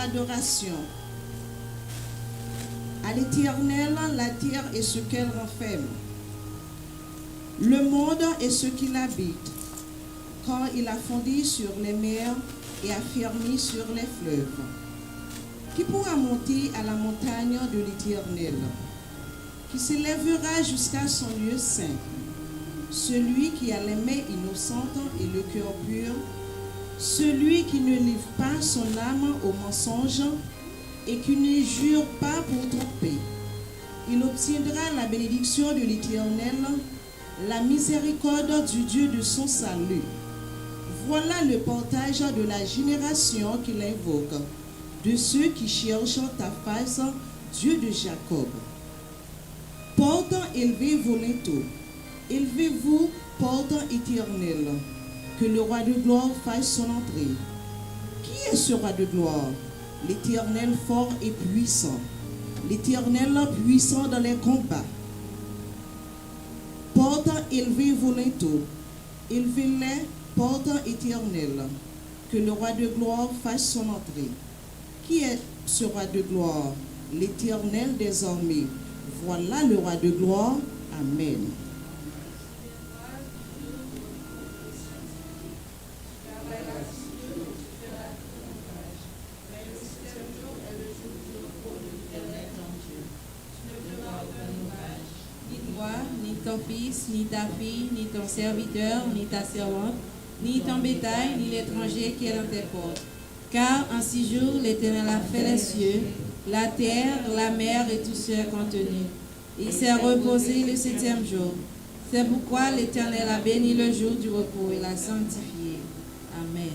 l'adoration. À l'Éternel, la terre et ce qu'elle renferme, le monde et ce qui l'habite, quand il a fondé sur les mers et affermi sur les fleuves. Qui pourra monter à la montagne de l'Éternel? Qui s'élèvera jusqu'à son lieu saint? Celui qui a les mains innocentes et le cœur pur, celui qui ne livre pas son âme au mensonge et qui ne jure pas pour tromper. Il obtiendra la bénédiction de l'Éternel, la miséricorde du Dieu de son salut. Voilà le partage de la génération qu'il invoque, de ceux qui cherchent ta face, Dieu de Jacob. Porte élevée vos linteaux, élevez-vous, porte éternelle, que le roi de gloire fasse son entrée. Qui est ce roi de gloire? L'Éternel fort et puissant, l'Éternel puissant dans les combats. Porte élevez vos linteaux, élevez-les, porte éternelle, que le roi de gloire fasse son entrée. Qui est ce roi de gloire? L'Éternel des armées. Voilà le roi de gloire. Amen. Ni ton fils, ni ta fille, ni ton serviteur, ni ta servante, ni ton bétail, ni l'étranger qui est dans tes portes. Car en 6 jours, l'Éternel a fait les cieux, la terre, la mer et tout ce qui est contenu. Il s'est reposé le 7e jour. C'est pourquoi l'Éternel a béni le jour du repos et l'a sanctifié. Amen.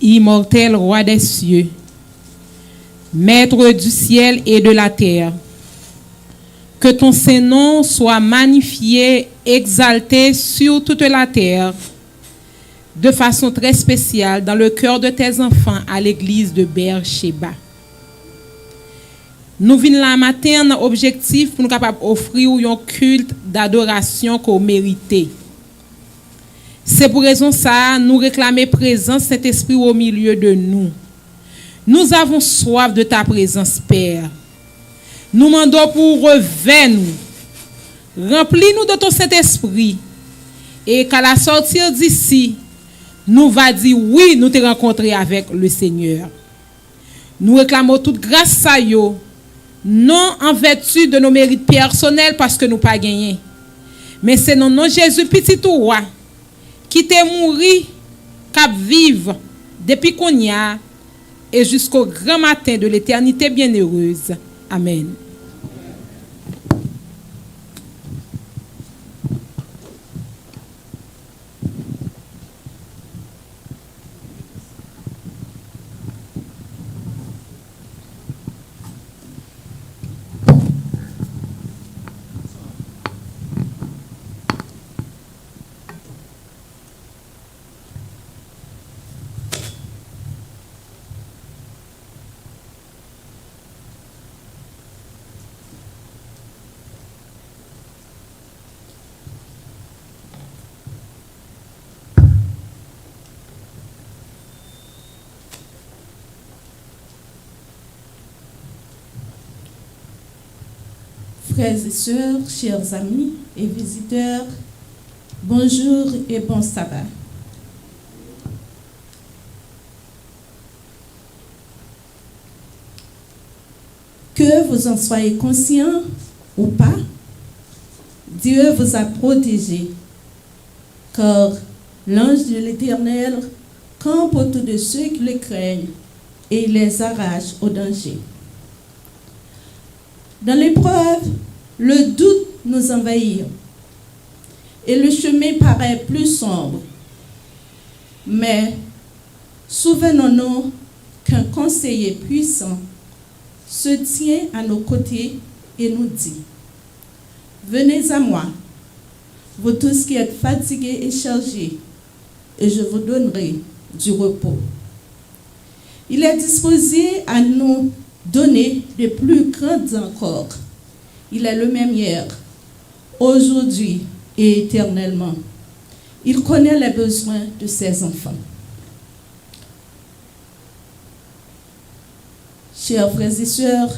Immortel roi des cieux, maître du ciel et de la terre, que ton Saint-Nom soit magnifié, exalté sur toute la terre, de façon très spéciale dans le cœur de tes enfants à l'église de Beersheba. Nous venons là matin dans objectif pour nous capables d'offrir un culte d'adoration qu'on mérite. C'est pour raison ça, nous réclamer présence Saint-Esprit au milieu de nous. Nous avons soif de ta présence, Père. Nous demandons pour revenir nous. Remplis-nous de ton Saint-Esprit. Et qu'à la sortie d'ici, nous va dire oui, nous te rencontrer avec le Seigneur. Nous réclamons toute grâce à yo, non en vertu de nos mérites personnels parce que nous pas gagné. Mais c'est non non Jésus petit roi qui t'est mouru, cap vivre depuis qu'on y a et jusqu'au grand matin de l'éternité bienheureuse. Amen. Frères et sœurs, chers amis et visiteurs, bonjour et bon sabbat. Que vous en soyez conscients ou pas, Dieu vous a protégés, car l'ange de l'Éternel campe autour de ceux qui le craignent et les arrache au danger. Dans l'épreuve, le doute nous envahit et le chemin paraît plus sombre. Mais souvenons-nous qu'un conseiller puissant se tient à nos côtés et nous dit: venez à moi, vous tous qui êtes fatigués et chargés, et je vous donnerai du repos. Il est disposé à nous donner de plus grandes encore. Il est le même hier, aujourd'hui et éternellement. Il connaît les besoins de ses enfants. Chers frères et sœurs,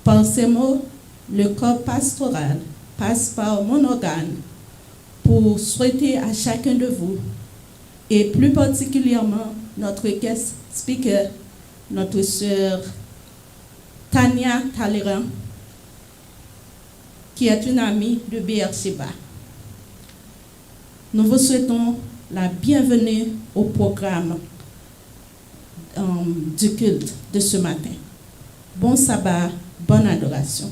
par ces mots, le corps pastoral passe par mon organe pour souhaiter à chacun de vous, et plus particulièrement notre guest speaker, notre sœur Tania Talleyrand, qui est une amie de Beersheba. Nous vous souhaitons la bienvenue au programme du culte de ce matin. Bon sabbat, bonne adoration.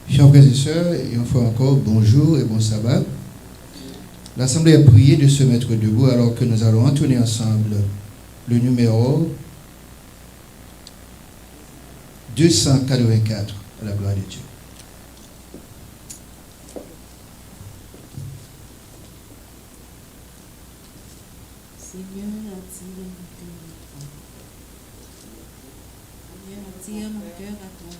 Chers frères et sœurs, et une fois encore, bonjour et bon sabbat. L'Assemblée a prié de se mettre debout alors que nous allons entonner ensemble le numéro 284 à la gloire de Dieu. Seigneur, attire mon cœur à toi. Seigneur, attire mon cœur à toi. Mon cœur à toi.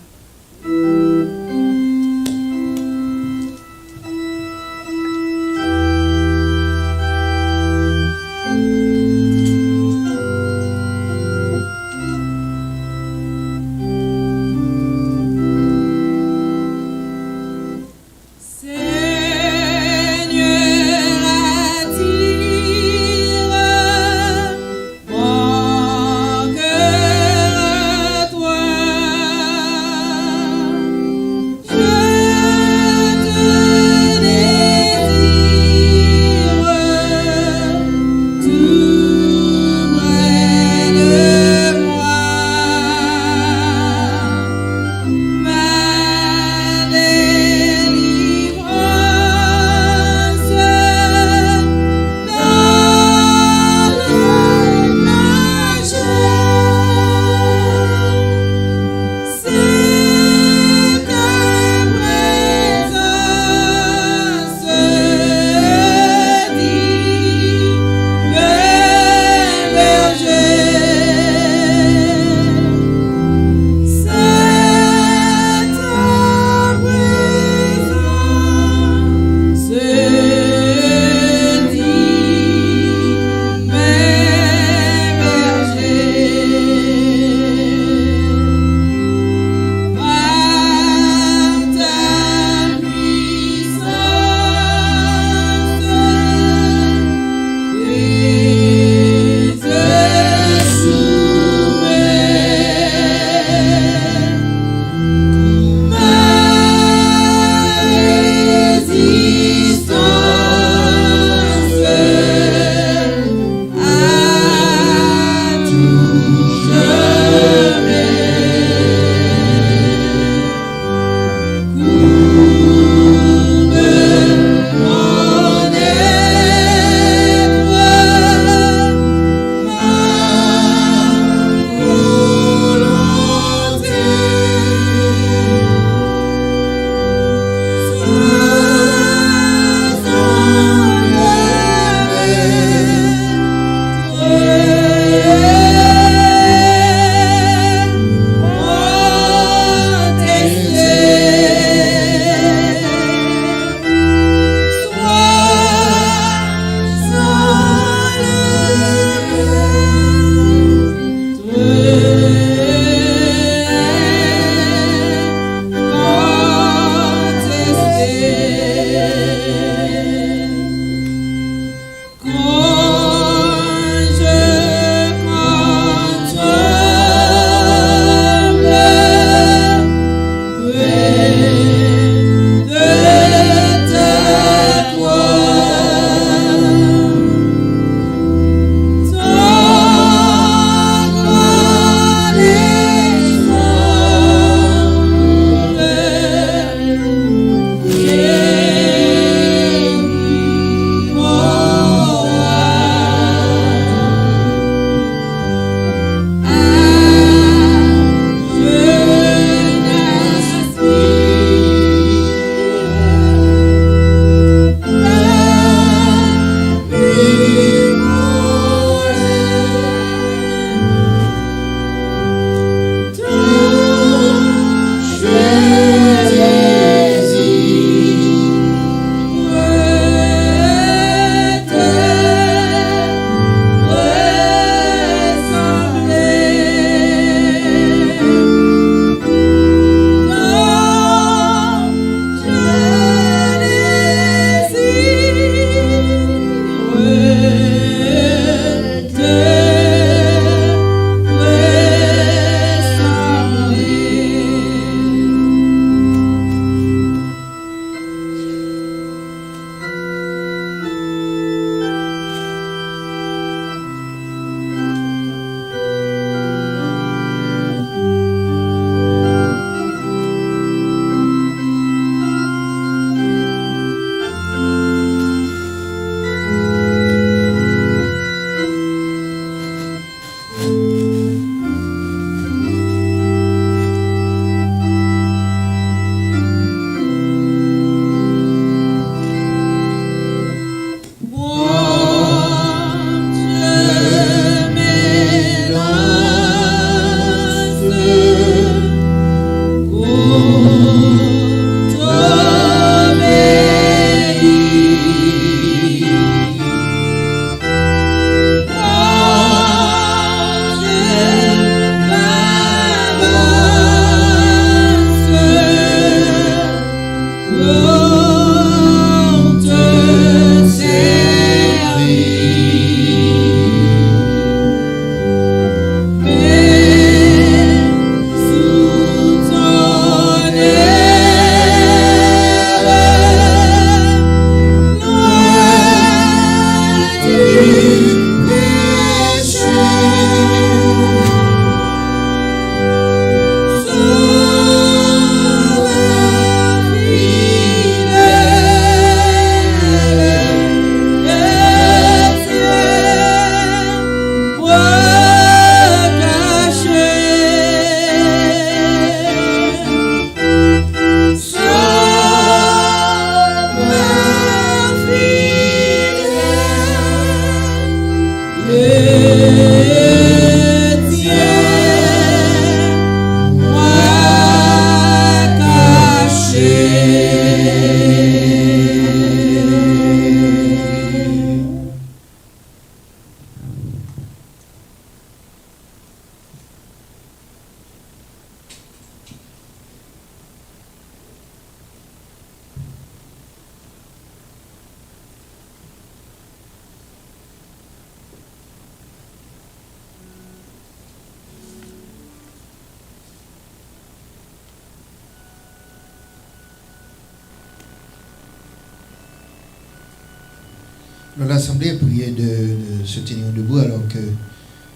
L'Assemblée est priée de se tenir debout alors que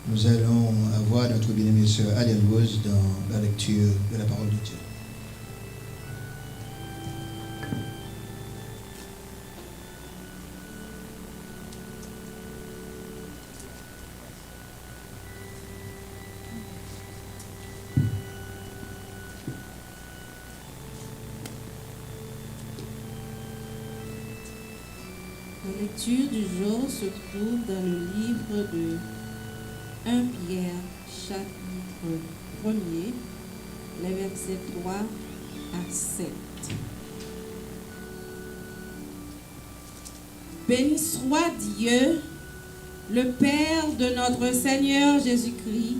nous allons avoir notre bien-aimée sœur Adèle Rose dans la lecture de la parole de Dieu. La lecture du jour se trouve dans le livre de 1 Pierre, chapitre 1er, les versets 3 à 7. Béni soit Dieu, le Père de notre Seigneur Jésus-Christ,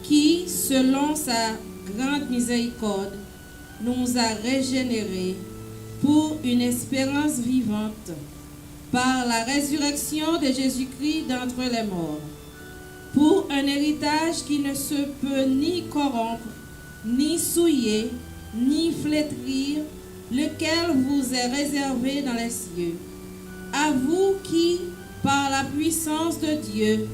qui, selon sa grande miséricorde, nous a régénérés pour une espérance vivante par la résurrection de Jésus-Christ d'entre les morts, pour un héritage qui ne se peut ni corrompre, ni souiller, ni flétrir, lequel vous est réservé dans les cieux. À vous qui, par la puissance de Dieu,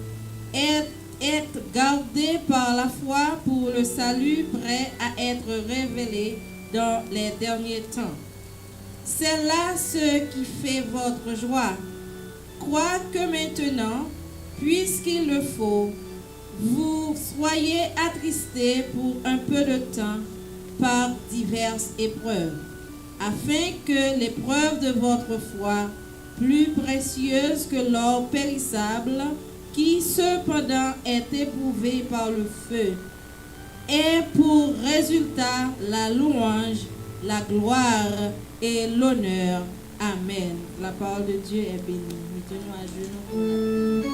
êtes gardés par la foi pour le salut prêt à être révélé dans les derniers temps. C'est là ce qui fait votre joie. Quoique maintenant, puisqu'il le faut, vous soyez attristés pour un peu de temps par diverses épreuves, afin que l'épreuve de votre foi, plus précieuse que l'or périssable, qui cependant est éprouvé par le feu, ait pour résultat la louange, la gloire et l'honneur. Amen. La parole de Dieu est bénie. Nous tenons à genoux.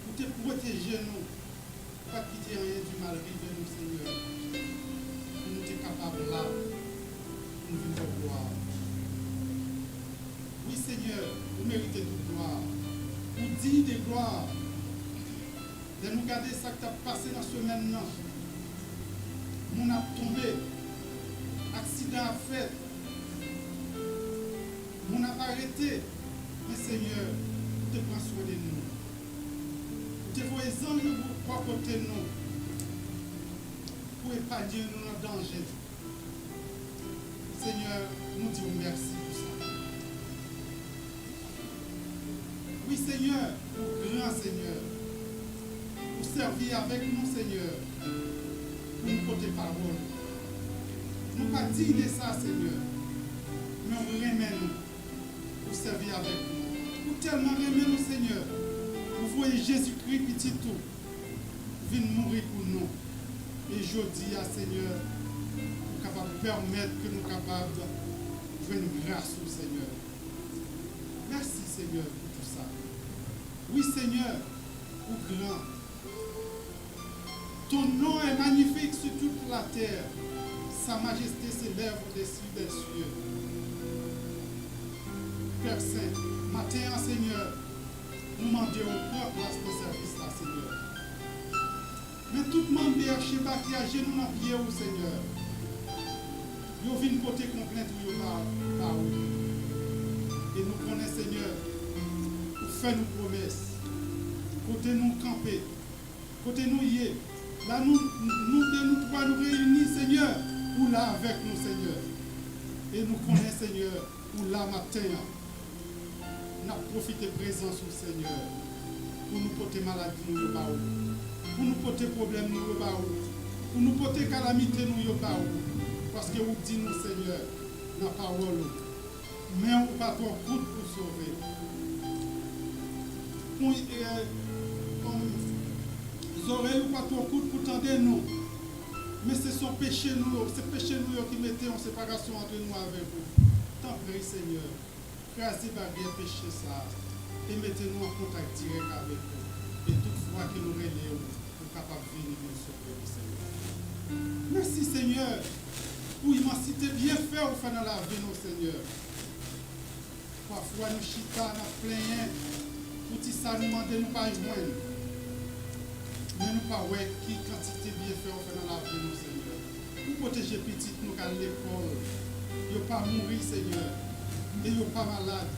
pour te protéger nous, pas quitter rien du mal arriver nous, Seigneur. Pour nous être capables là, pour nous vivre gloire. Oui, Seigneur, vous méritez toute gloire. Vous dites des gloires. De nous garder ça qui a passé dans ce semaine. Nous avons tombé. Accident a fait. Nous avons arrêté. Mais Seigneur, te prends soin de nous. Te voyez nous pour côté nous. Pour épargner nous dans le danger. Seigneur, nous disons merci pour ça. Oui, Seigneur, pour grand Seigneur. Pour servir avec nous, Seigneur. Pour nous porter parole. Nous ne pas dire ça, Seigneur. Mais on remet nous. Pour servir avec nous. Pour tellement remet nous, Seigneur. Vous voyez Jésus-Christ, petit tout. Vient mourir pour nous. Et je dis à Seigneur, nous capable de permettre que nous capables de faire une grâce au Seigneur. Merci, Seigneur, pour tout ça. Oui, Seigneur, pour grand. Ton nom est magnifique sur toute la terre. Sa majesté s'élève au-dessus des cieux. Père Saint, matin, Seigneur, nous demandons au place de service là, Seigneur. Mais tout le monde de Archeba qui a genoux dans pied au Seigneur. Ils viennent porter complainte par où. Et nous connaissons, Seigneur, pour faire nos promesses. Côté nous camper. Côté nous y est. Là, nous trois nous réunis, Seigneur, ou là avec nous, Seigneur. Et nous connaissons, Seigneur, ou là matin, nous avons profité de présence au Seigneur pour nous porter maladie, nous pour nous porter problème, nous pour nous porter calamité, nous parce que vous dites, nous, Seigneur, dans la parole, mais on ne pas trop route pour sauver. Les oreilles ou pas trop courtes pour tendre nous. Mais c'est son péché nous, c'est péché nous qui mettait en séparation entre nous avec vous. Tant pis, Seigneur, crasez barrière péché ça et mettez-nous en contact direct avec vous. Et toutefois que nous relèvons pour capable de venir nous sauver, Seigneur. Merci, Seigneur, pour immensité bien fait au fin de la vie, nos Seigneur. Parfois nous chita, nous plaignons, pour que ça nous demande nous pas joindre. Mais nous pas ouais qui quantité bien fait au fin de la vie, nos Seigneur. Pour protéger petit nous à l'école, ils pas mourir, Seigneur, et ils pas malade.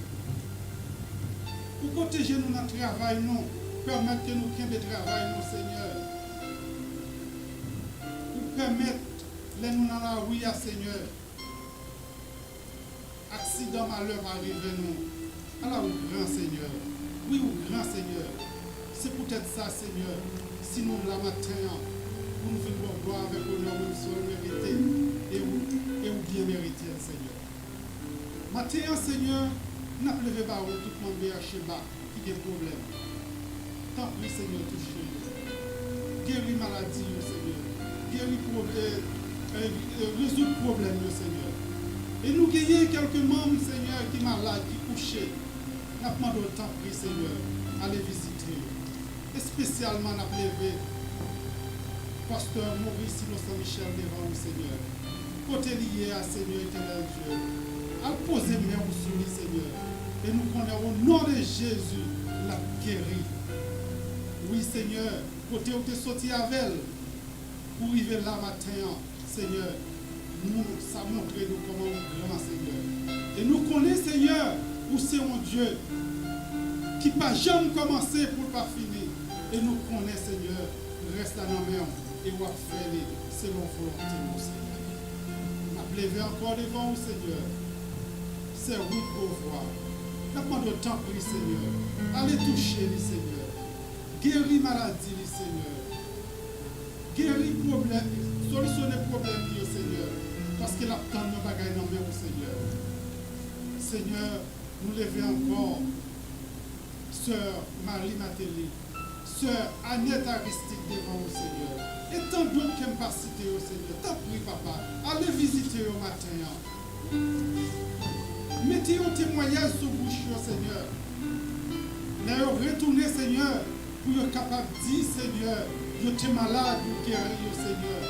Pour protéger nous dans le travail, nous, permettre que nous ayons des travail, nous, Seigneur. Pour permettre les nous dans la rue, Seigneur. Accident, malheur arrive nous. Alors, au grand Seigneur. Oui, au grand Seigneur. C'est peut-être ça, Seigneur. Si nous la matin, pour nous faire gloire avec honneur, nous sommes mérités et ou bien mérités, Seigneur. Matin, Seigneur, nous avons levé par tout le monde à Sheba qui a des problèmes. Tant pis, Seigneur, touchez. Guéris maladie, Seigneur. Guéris problème, résoudre problème, Seigneur. Et nous gagnons quelques membres, Seigneur, qui sont malades, qui sont couchés. Nous demandons le temps, Seigneur, à les visiter. Et spécialement, nous avons levé Pasteur Maurice Innocent Michel devant nous, Seigneur. Côté lié à Seigneur éternel Dieu. À poser main sur lui, Seigneur. Et nous connaissons au nom de Jésus la guérie. Oui, Seigneur, côté où tu es sorti avec elle, pour arriver là matin, Seigneur, nous, ça montre nous comment on grand, Seigneur. Et nous connaissons, Seigneur, où c'est un Dieu qui n'a jamais commencé pour ne pas finir. Et nous connaissons, Seigneur, reste à nos mains et on va faire selon volonté, mon Seigneur. On a levé encore devant vous, Seigneur. C'est vous pour voir. N'a pas de temps pour lui, Seigneur. Allez toucher lui, Seigneur. Guéris maladie, lui, Seigneur. Guéris problème, solutionner problème, lui, Seigneur. Parce qu'il a tant de bagailles dans le Seigneur. Seigneur, nous levons encore Sœur Marie Matéli, Sœur Agnès Aristique devant vous, Seigneur. Et tant d'autres qui n'aiment pas citer au Seigneur. T'as pris, papa. Allez visiter au matin. Mettez un témoignage sur bouche, Seigneur. Mais retournez, Seigneur, pour être capable de dire, Seigneur, je suis malade, ou guérir, Seigneur.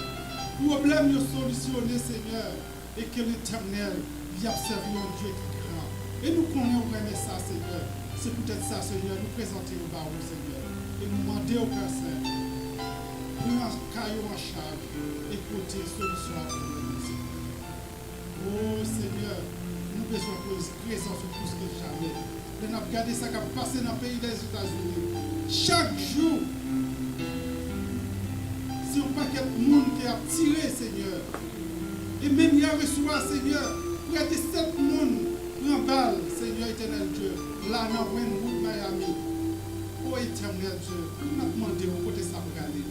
Problème, je solutionné, Seigneur, et que l'Éternel y a servi un Dieu qui est grand. Et nous connaissons vraiment ça, Seigneur. C'est peut-être ça, Seigneur, nous présenter au barreau, Seigneur, et nous demander au Père Saint, prendre un caillou en charge et côté solution à problème, Seigneur. Oh Seigneur, nous avons besoin de présence plus que jamais. Nous avons regardé ça qui a passé dans le pays des États-Unis. Chaque jour, c'est un paquet de monde qui a tiré, Seigneur. Et même hier soir, Seigneur, près de 7 personnes en balle, Seigneur éternel Dieu, là dans Wynwood, Miami. Oh éternel Dieu, nous avons demandé au côté ça pour aller.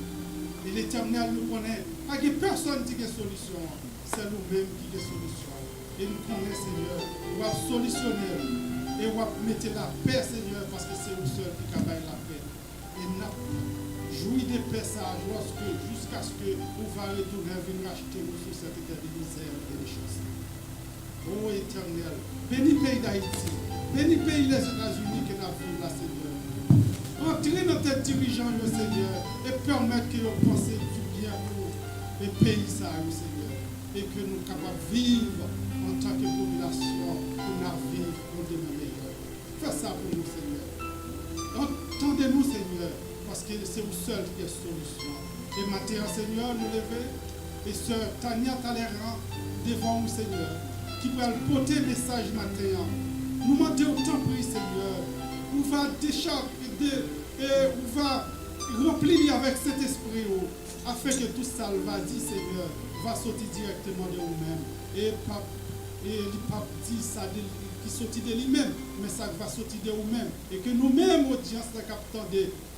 Et l'éternel nous connaît. Pas que personne qui a solution. C'est nous-mêmes qui avons solution. Et nous connaissons, Seigneur, nous avons solutionné. Et nous avons mis la paix, Seigneur, parce que c'est nous seuls qui travaillent la paix. Et nous avons joui de paix ça jusqu'à ce que nous va retourner et venir acheter nous sur cette terre de misère et de choses. Oh éternel, bénis le pays d'Haïti, bénis le pays des États-Unis que nous avons là, Seigneur. Entrez dans tes dirigeants, Seigneur, et permettre que nous pensions du bien pour les pays, Seigneur, et que nous soyons capables de vivre en tant que population, pour nous vivre pour demain meilleur. Fais ça pour nous, Seigneur. Entendez-nous, Seigneur, parce que c'est vous seul qui est solution. Et maintenant, Seigneur, nous lever, et sœur Tania Talleyrand devant vous, Seigneur, qui va porter le message matin. Nous demandons autant prix, Seigneur. On va décharger et on va remplir avec cet esprit afin que tout ça va dire, Seigneur, va sortir directement de vous-même. Et le pape dit ça qui sortit de lui-même, mais ça va sortir de vous-même. Et que nous-mêmes, audience de capteur,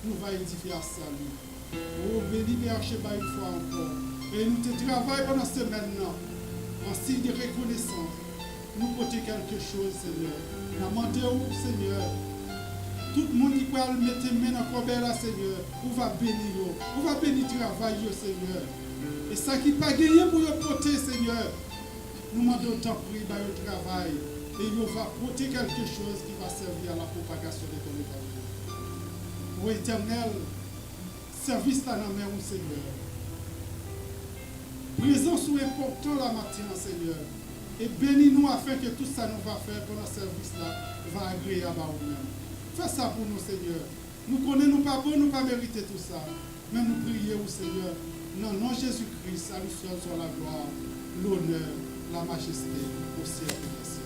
nous va édifier à salut. Oh, béni Archeba une fois encore. Et nous te travaillons pendant cette semaine en signe de reconnaissance. Nous porter quelque chose, Seigneur. Nous demandons, Seigneur, tout le monde qui peut mettre main dans le corps, Seigneur, on va bénir, on va bénir le travail, Seigneur. Et ça qui n'a pas gagné pour le porter, Seigneur, nous demandons tant prix dans le travail. Et on va porter quelque chose qui va servir à la propagation de ton évangile. Ô éternel, service à la main, Seigneur. Présence ou important la matin, Seigneur. Et bénis-nous afin que tout ça nous va faire pendant ce service-là va agréable à nous-mêmes. Fais ça pour nous, Seigneur. Nous connaissons pas bon, nous pas mériter tout ça. Mais nous prions, Seigneur. Non, non, Jésus-Christ, à nous seul soit la gloire, l'honneur, la majesté au siècle des siècles.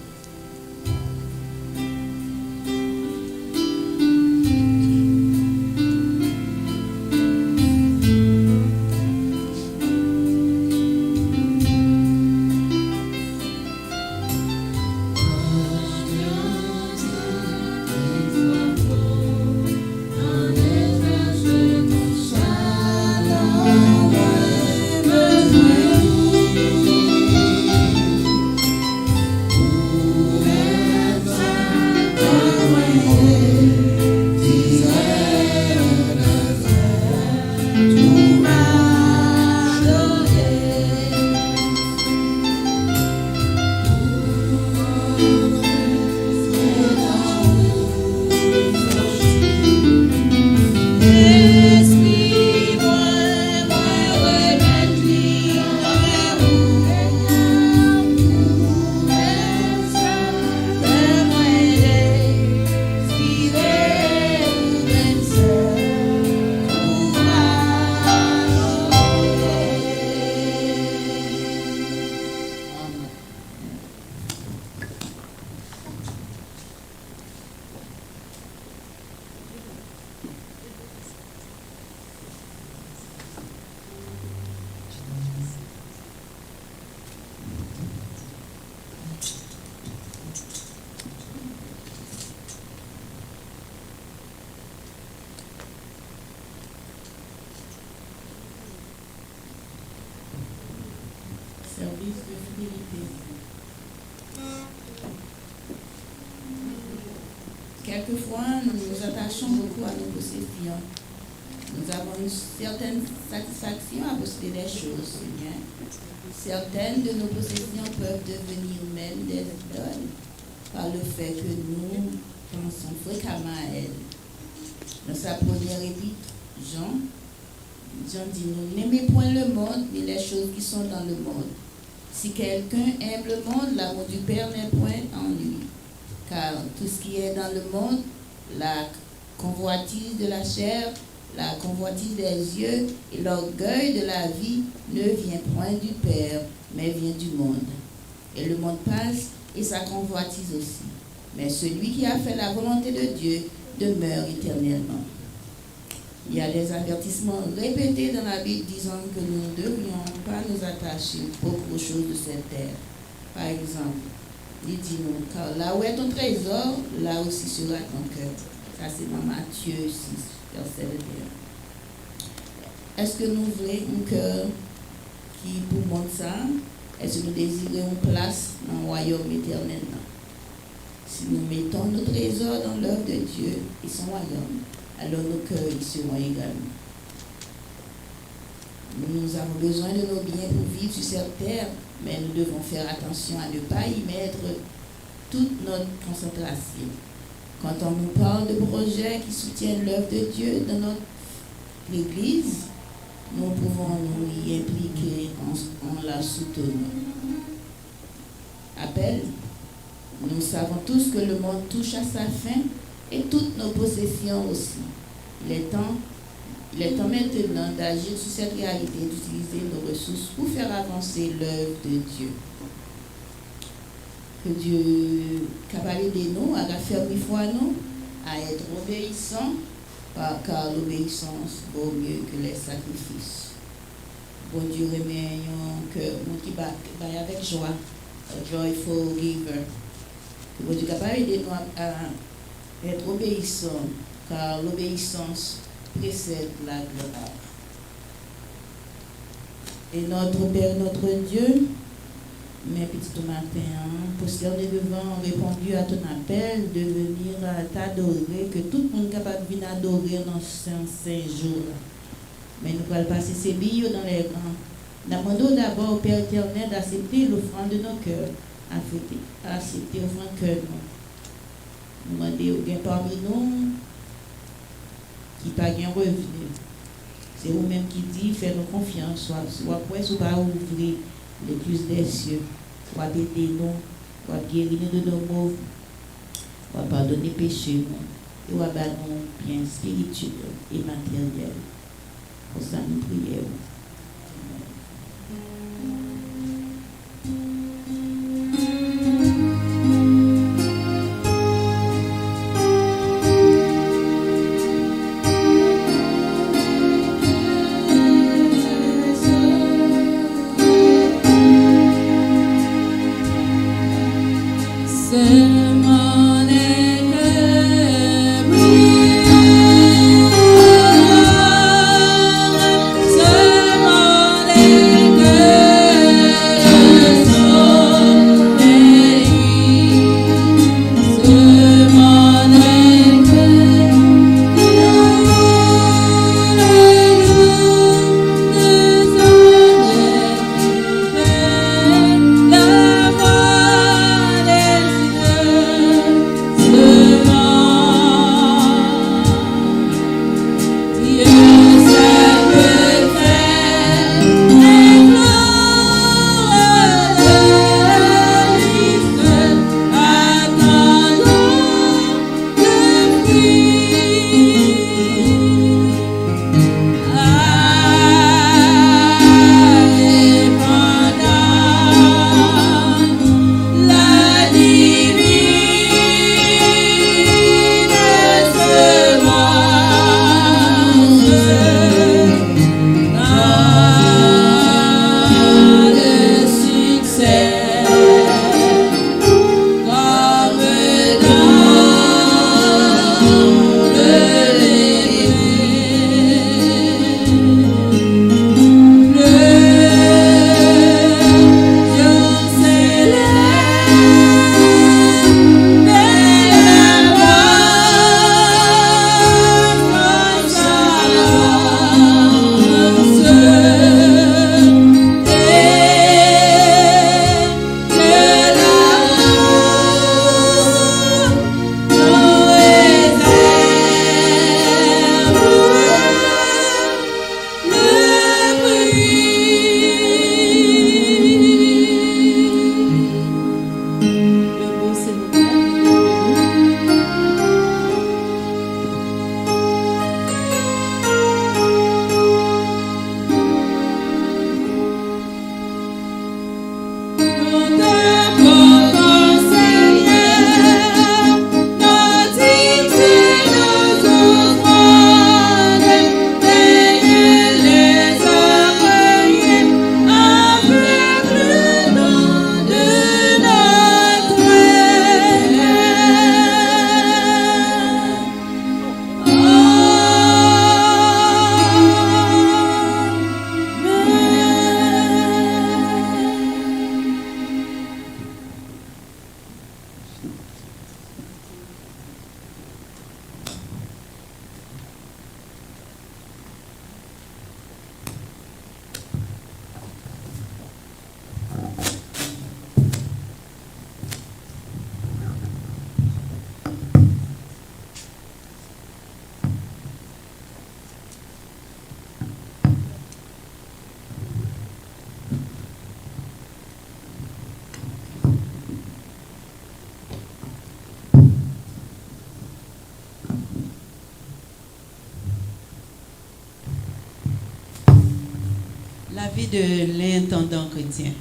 Service de fidélité. Quelquefois, nous nous attachons beaucoup à nos possessions. Nous avons une certaine satisfaction à posséder des choses, Seigneur. Certaines de nos possessions peuvent devenir même des idoles par le fait que nous pensons fréquemment à elles. Dans sa première épître, Jean dit, nous n'aimez point le monde, ni les choses qui sont dans le monde. Si quelqu'un aime le monde, l'amour du Père n'est point en lui. Car tout ce qui est dans le monde, la convoitise de la chair, la convoitise des yeux et l'orgueil de la vie ne vient point du Père, mais vient du monde. Et le monde passe et sa convoitise aussi. Mais celui qui a fait la volonté de Dieu demeure éternellement. Il y a des avertissements répétés dans la Bible disant que nous ne devrions pas nous attacher beaucoup aux choses de cette terre. Par exemple, il dit nous, car là où est ton trésor, là aussi sera ton cœur. Ça c'est dans Matthieu 6, verset 21. Est-ce que nous voulons un cœur qui pour monde ça? Est-ce que nous désirons une place dans le royaume éternel? Si nous mettons nos trésors dans l'œuvre de Dieu et son royaume, alors nos cœurs y seront également. Nous avons besoin de nos biens pour vivre sur cette terre, mais nous devons faire attention à ne pas y mettre toute notre concentration. Quand on nous parle de projets qui soutiennent l'œuvre de Dieu dans notre Église, nous pouvons nous y impliquer en la soutenant. Appel, nous savons tous que le monde touche à sa fin et toutes nos possessions aussi. Il est temps maintenant d'agir sur cette réalité, d'utiliser nos ressources pour faire avancer l'œuvre de Dieu. Que Dieu capable aider nous à faire foi nous, à être obéissants, car l'obéissance vaut mieux que les sacrifices. Bon Dieu remet un cœur qui bat avec joie, a joyful giver. Que bon Dieu capable aider nous à être obéissants, car l'obéissance précède la gloire. Et notre Père, notre Dieu, mes petits matin, posternés devant, répondu à ton appel de venir t'adorer, que tout le monde est capable de venir adorer dans ces jours-là. Mais nous allons passer ces billes dans les rangs. Nous demandons d'abord au Père éternel d'accepter l'offrande de nos cœurs, accepter l'offrande de cœur. Nous demandons au bien parmi nous qui n'a pas de revenu. C'est vous-même qui dit, faites-nous confiance, soit prêt, soit pas ouvrir les plus des cieux, soit aider nous, soit guérir nous de nos maux, soit pardonner péché, et soit nous bien spirituel et matériel. Pour ça, nous prions. Seul de l'intendant chrétien.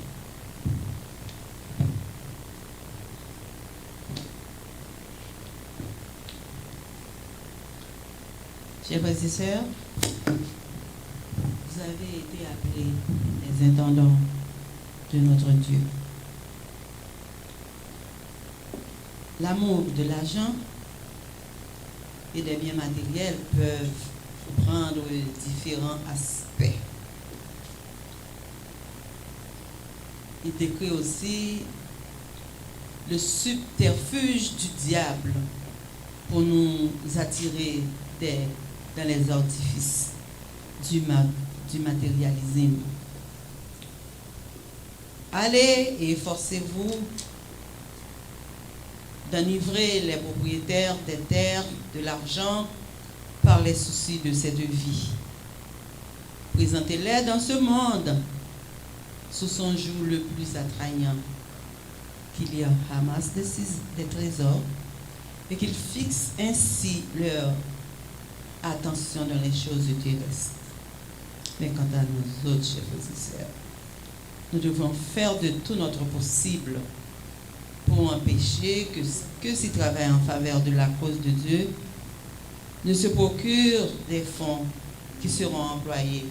Chers frères et sœurs, vous avez été appelés les intendants de notre Dieu. L'amour de l'argent et des biens matériels peuvent prendre différents aspects. Il décrit aussi le subterfuge du diable pour nous attirer dans les artifices du matérialisme. Allez et efforcez-vous d'enivrer les propriétaires des terres, de l'argent, par les soucis de cette vie. Présentez-les dans ce monde sous son jour le plus attrayant, qu'il y ramasse des trésors et qu'ils fixent ainsi leur attention dans les choses terrestres. Mais quant à nous autres, chers frères et sœurs, nous devons faire de tout notre possible pour empêcher que ceux qui travaillent en faveur de la cause de Dieu ne se procurent des fonds qui seront employés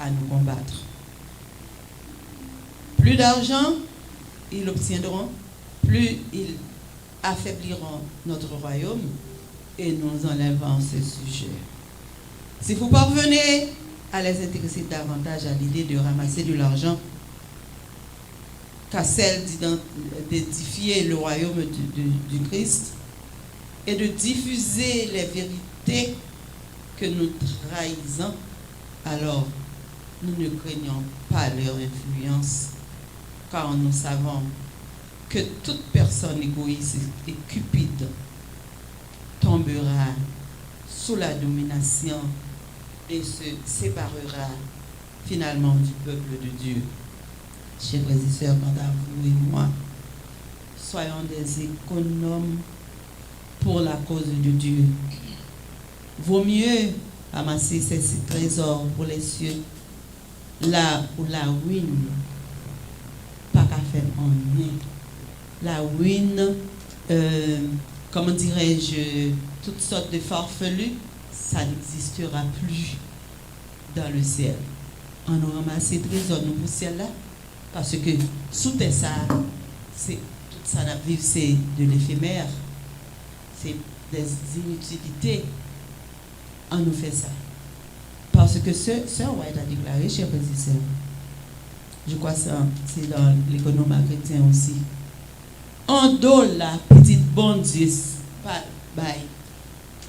à nous combattre. Plus d'argent ils obtiendront, plus ils affaibliront notre royaume et nous enlèverons ces sujets. Si vous parvenez à les intéresser davantage à l'idée de ramasser de l'argent qu'à celle d'édifier le royaume du Christ et de diffuser les vérités que nous trahissons, alors nous ne craignons pas leur influence, car nous savons que toute personne égoïste et cupide tombera sous la domination et se séparera finalement du peuple de Dieu. Chers frères et sœurs, quant à vous et moi, soyons des économes pour la cause de Dieu. Vaut mieux amasser ces trésors pour les cieux, là où la ruine, pas qu'à faire en rien. La ruine, comment dirais-je, toutes sortes de farfelus, ça n'existera plus dans le ciel. On nous ramasse ces trésors, nous pour ciel là, parce que sous tes ça, c'est tout ça n'a vivre, c'est de l'éphémère, c'est des inutilités. On nous fait ça. Parce que Sœur White a déclaré, chers frères et sœurs, je crois que c'est dans l'économie chrétien aussi. En dole la petite bonne Dieu,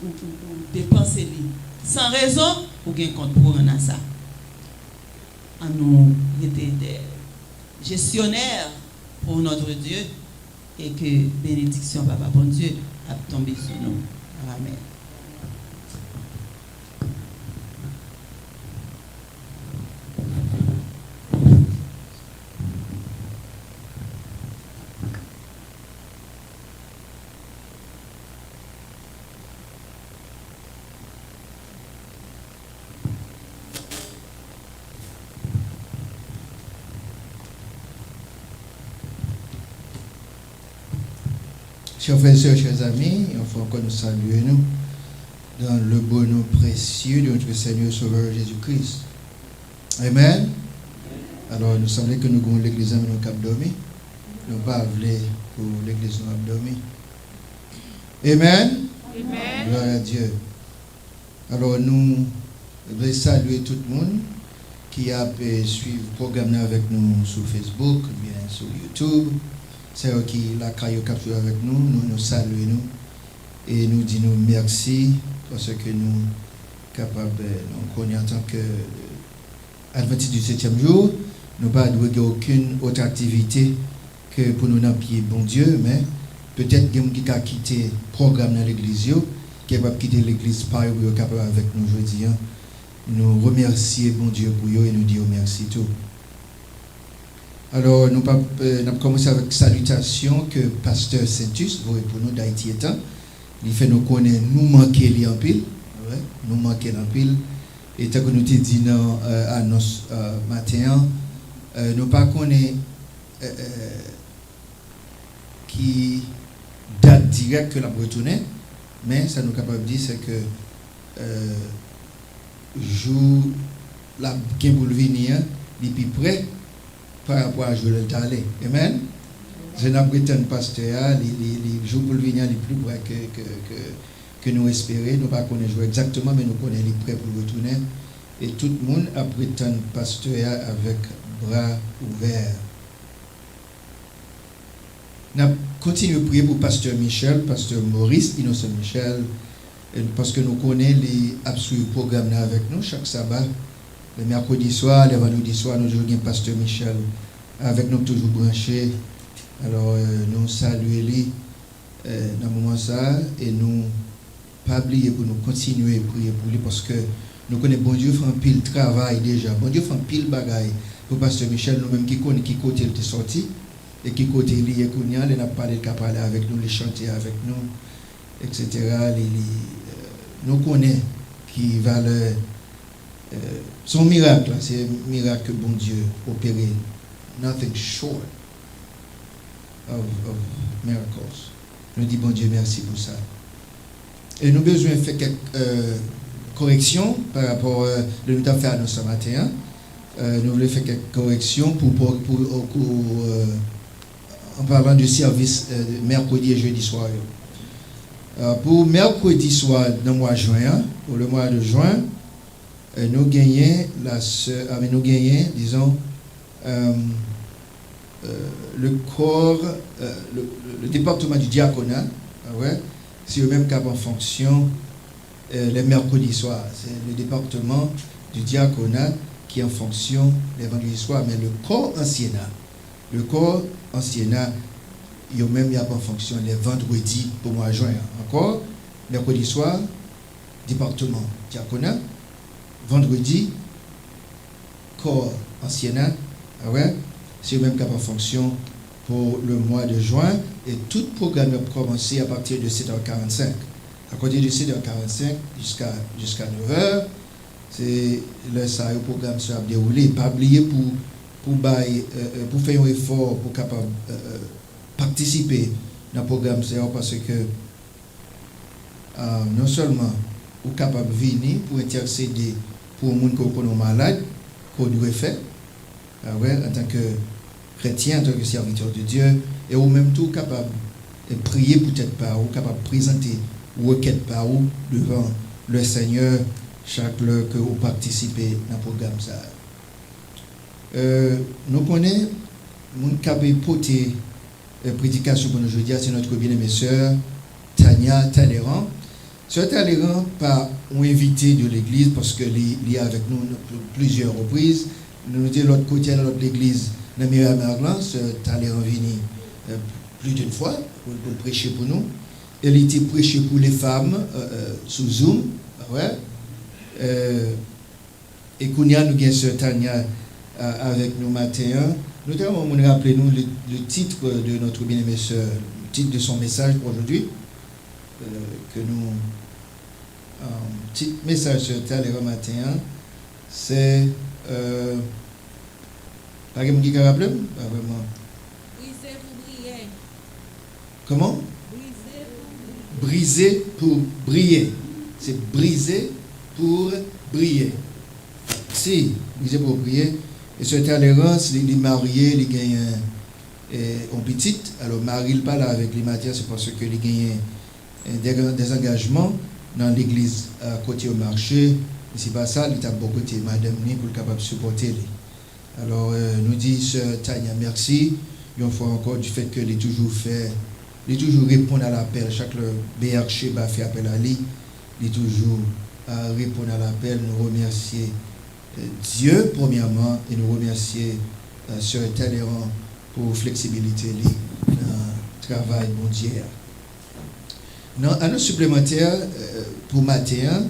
ou dépenser sans raison, ou bien compte pour un ça. En nous était des gestionnaires pour notre Dieu et que bénédiction Papa bon Dieu a tombé sur nous. Amen. Chers frères et sœurs, chers amis, il faut encore nous saluer nous dans le beau nom précieux de notre Seigneur Sauveur Jésus-Christ. Amen. Alors, nous semblait que nous avons l'église à nous cap dormi. Nous pas voulu pour l'église nous cap dormi. Amen. Amen. Gloire à Dieu. Alors, nous voulons saluer tout le monde qui a suivi le programme avec nous sur Facebook, bien sur YouTube. C'est eux qui la caillou capture avec nous, nous saluons nous et nous disons merci parce que nous capables, nous connaissons en tant que adventiste du 7e jour, nous pas de aucune autre activité que pour nous appuyer bon Dieu, mais peut-être qui a quitté le programme dans l'église, qui est capable de quitter l'église par eux, capable avec nous aujourd'hui. Nous remercions bon Dieu pour eux et nous disons merci tout. Alors, nous avons commencé avec salutation que Pasteur Saintus, pour nous d'Haïti étant, il fait nous connaître, nous manquer en pile, ouais, nous manquer en pile. Et tant que nous te dit dans annonce matin, nous ne connaissons pas qui date directe que la retourner, mais ça nous capable de dire c'est que jour la qui pour venir il plus près par rapport à jour le d'aller. Amen. Je n'ai pas pasteur les jours pour venir les plus près que nous espérons. Nous pas connaissons exactement, mais nous connaissons les prêts pour retourner. Et tout le monde a prétendu pasteur avec bras ouverts. Nous continuons à prier pour pasteur Michel, pasteur Maurice, Innocent Michel, parce que nous connaissons les absolus programmes avec nous chaque sabbat. Le mercredi soir, le vendredi soir, nous jouons pasteur Michel avec nous toujours branchés. Alors, nous saluons lui dans ce moment ça et nous pas oublier pour nous continuer à prier pour lui parce que nous connaissons bon Dieu fait un pile travail déjà. Bon Dieu fait un pile bagaille pour pasteur Michel, nous-mêmes qui connaissons qui côté il est sorti. Et qui côté lié Kounia, il n'a pas de parler avec nous, les chanter avec nous, etc. Nous connaissons qui va le. Son miracle, c'est un miracle que bon Dieu opéré. Nothing short of miracles. Nous disons bon Dieu merci pour ça. Et nous avons besoin de faire quelques corrections par rapport à ce que nous avons fait ce matin. Nous voulons faire quelques corrections en parlant du service mercredi et jeudi soir. Pour mercredi soir dans le mois de juin, pour le mois de juin, nous gagnons disons, le corps, le département du diaconat, c'est le même cap en fonction les mercredis soirs. C'est le département du diaconat qui est en fonction les vendredis soirs, mais le corps anciennat, il y a même en fonction les vendredis pour mois de juin. Encore, mercredi soir, département diaconat, vendredi, corps anciennat, c'est le même cap en fonction pour le mois de juin. Et tout programme a commencé à partir de 7h45. À côté de 7h45 jusqu'à 9h, c'est le ça le programme se déroulé. Pas oublier pour faire un effort pour capable participer dans le programme parce que non seulement vous capable de venir pour intercéder pour les gens qui sont malades, qu'on doit faire en tant que chrétien, en tant que serviteur de Dieu, et ou même tout capable de prier peut-être par vous, capable de présenter requête par vous devant le Seigneur chaque fois que vous participez dans le programme. Nous connaissons mon capable porter prédication pour nous aujourd'hui, c'est notre bien-aimée sœur Tania Talleyrand. Sœur Talleyrand pas un invité de l'église parce qu'elle est avec nous plusieurs reprises. Nous étions de l'autre côté de l'église, dans Merlin, sœur Talleyrand vini plus d'une fois pour prêcher pour nous. Elle était prêchée pour les femmes sous Zoom. Et Kounia, nous avons sœur Tania avec nous matin. Nous avons rappelé nous le titre de notre bien-aimée sœur, le titre de son message pour aujourd'hui. Que nous petit message sur Talleyrand matin, c'est pas quelqu'un qui a rappelé, pas vraiment. Briser pour briller. Comment? Briser pour Briser pour briller. briller. C'est briser pour briller. Si, briser pour briller. Et sur Talleyrand, il est marié, il gagne une petite. Alors, Marie il parle avec les matières, c'est parce qu'il gagne des engagements dans l'église à côté au marché. Et c'est pas ça, il a beaucoup de madame pour capable de supporter. Alors, nous disons, Tania, merci. Une fois encore, du fait que il toujours répond à l'appel. Chaque BRC fait appel à lui. Il toujours répond à l'appel. Nous remercions Dieu, premièrement, et nous remercions Sœur Talleyrand pour la flexibilité dans le travail mondial. Un autre supplémentaire pour matin,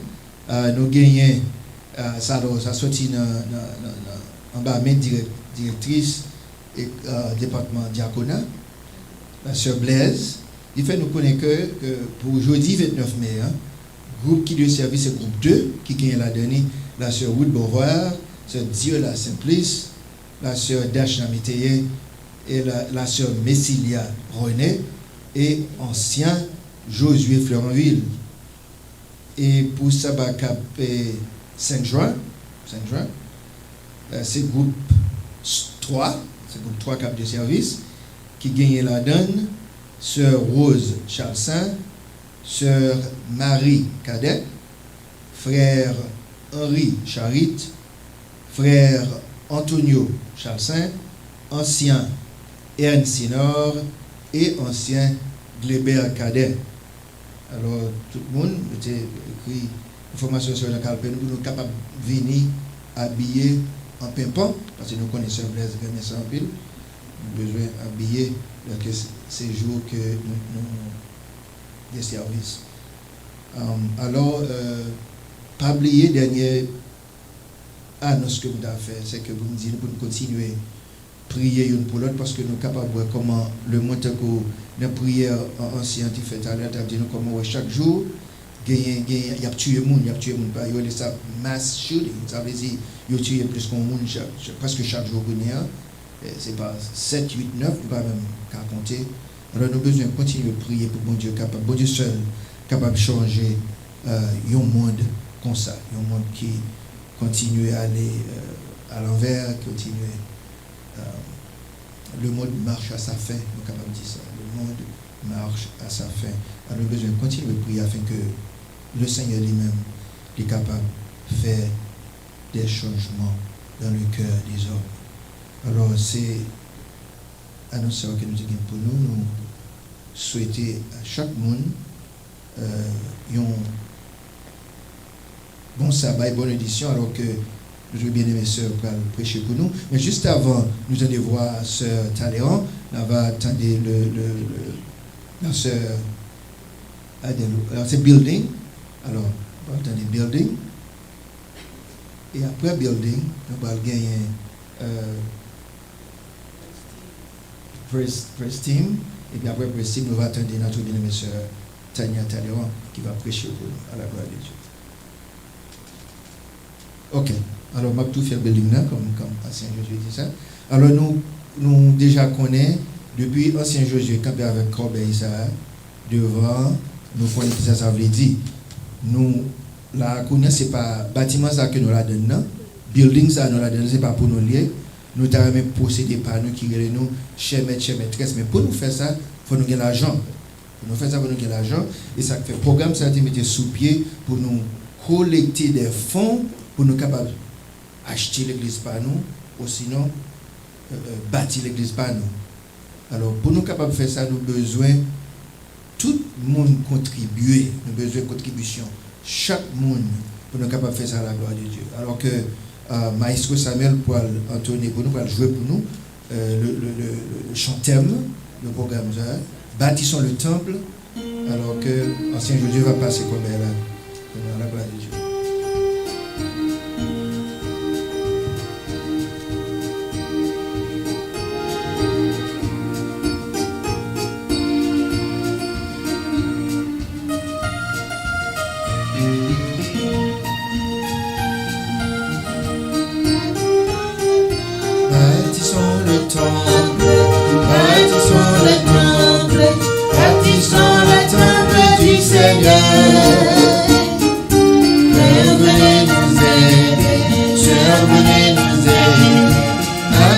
nous gagnons, ça sorti en bas, directrice et département diaconat, la sœur Blaise. Il fait nous connaître que pour jeudi 29 mai, groupe qui doit servir, c'est groupe 2 qui gagne la dernière, la sœur Ruth Beauvoir, sœur Dieu la Simplice, la sœur Dashna Miteye et la sœur Messilia René et ancien Josué Fleuranville. Et pour Sabakap 5 juin, c'est groupe 3, c'est groupe 3 cap de service qui gagne la donne, sœur Rose Charles-Saint, sœur Marie Cadet, frère Henri Charit, frère Antonio Charles-Saint, ancien Ernst Sinor et ancien Gleber Cadet. Alors, tout le monde était écrit information sur le calpe, nous sommes capables de venir habiller en pimpant, parce que nous connaissons Blaise Gagné sans pile, nous avons besoin d'habiller ces jours que nous des services. Alors, pas oublier dernière annonce que nous avons fait, c'est que vous nous dites pour nous continuer à prier une pour l'autre parce que nous sommes capables de voir comment le montant que la prière ancienne qui fait à l'heure, nous comment chaque jour il y a tué le monde, il y a eu ça mass shooting, ça veut dire il y a tué plus qu'un monde presque chaque jour, c'est pas 7, 8, 9, nous pas même qu'à compter. Alors nous avons besoin de continuer à prier pour bon Dieu capable, bon Dieu seul capable de changer un monde comme ça, un monde qui continue à aller à l'envers, continue le monde marche à sa fin, nous sommes capables de dire ça, le monde marche à sa fin. Alors nous avons besoin de continuer à prier afin que le Seigneur lui-même est capable de faire des changements dans le cœur des hommes. Alors c'est annoncé que nous avons pour nous souhaiter à chaque monde un bon sabbat et bonne édition alors que nous bien aimé sœur pour prêcher pour nous. Mais juste avant, nous allons voir sœur Taléon, on va attendre la sœur Adèle. Alors c'est building. Alors, on va attendre building. Et après building, nous allons gagner press team. Et puis après press team, nous allons attendre notre bien aimé sœur Tania Taléon qui va prêcher pour nous à la gloire de Dieu. Ok. Alors, je vais tout faire building là, comme ancien Josué dit ça. Alors, nous déjà connaissons, depuis ancien Josué, campé avec Corbeil, ça, devant, nous connaissons ça veut dire. Nous, la connaissons, ce n'est pas bâtiment ça que nous la donnons, building ça nous la donnons, ce n'est pas pour nous lier. Nous avons même possédé par nous qui relèvent nous, chers maîtresses. Mais pour nous faire ça, il faut nous gagner l'argent. Pour nous faire ça, il faut nous gagner l'argent. Et ça fait programme, ça a été mis sous pied pour nous collecter des fonds pour nous capables acheter l'église par nous, ou sinon bâtir l'église par nous. Alors, pour nous capables de faire ça, nous avons besoin, tout le monde contribuer, nous avons besoin de contribution. Chaque monde, pour nous capables de faire ça à la gloire de Dieu. Alors que Maestro Samuel pour entonner pour nous, pour jouer pour nous, le chant thème, le programme, bâtissons le temple, alors que l'ancien Josué va passer comme elle à la gloire de Dieu.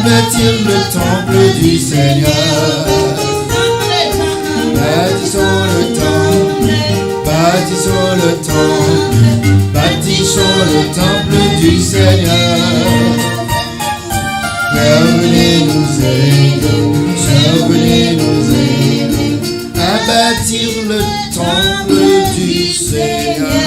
Bâtir le temple du Seigneur. Bâtissons le temple, bâtissons le temple, bâtissons le temple du Seigneur. Père, venez nous aider, Seigneur, venez nous aider à bâtir le temple du Seigneur.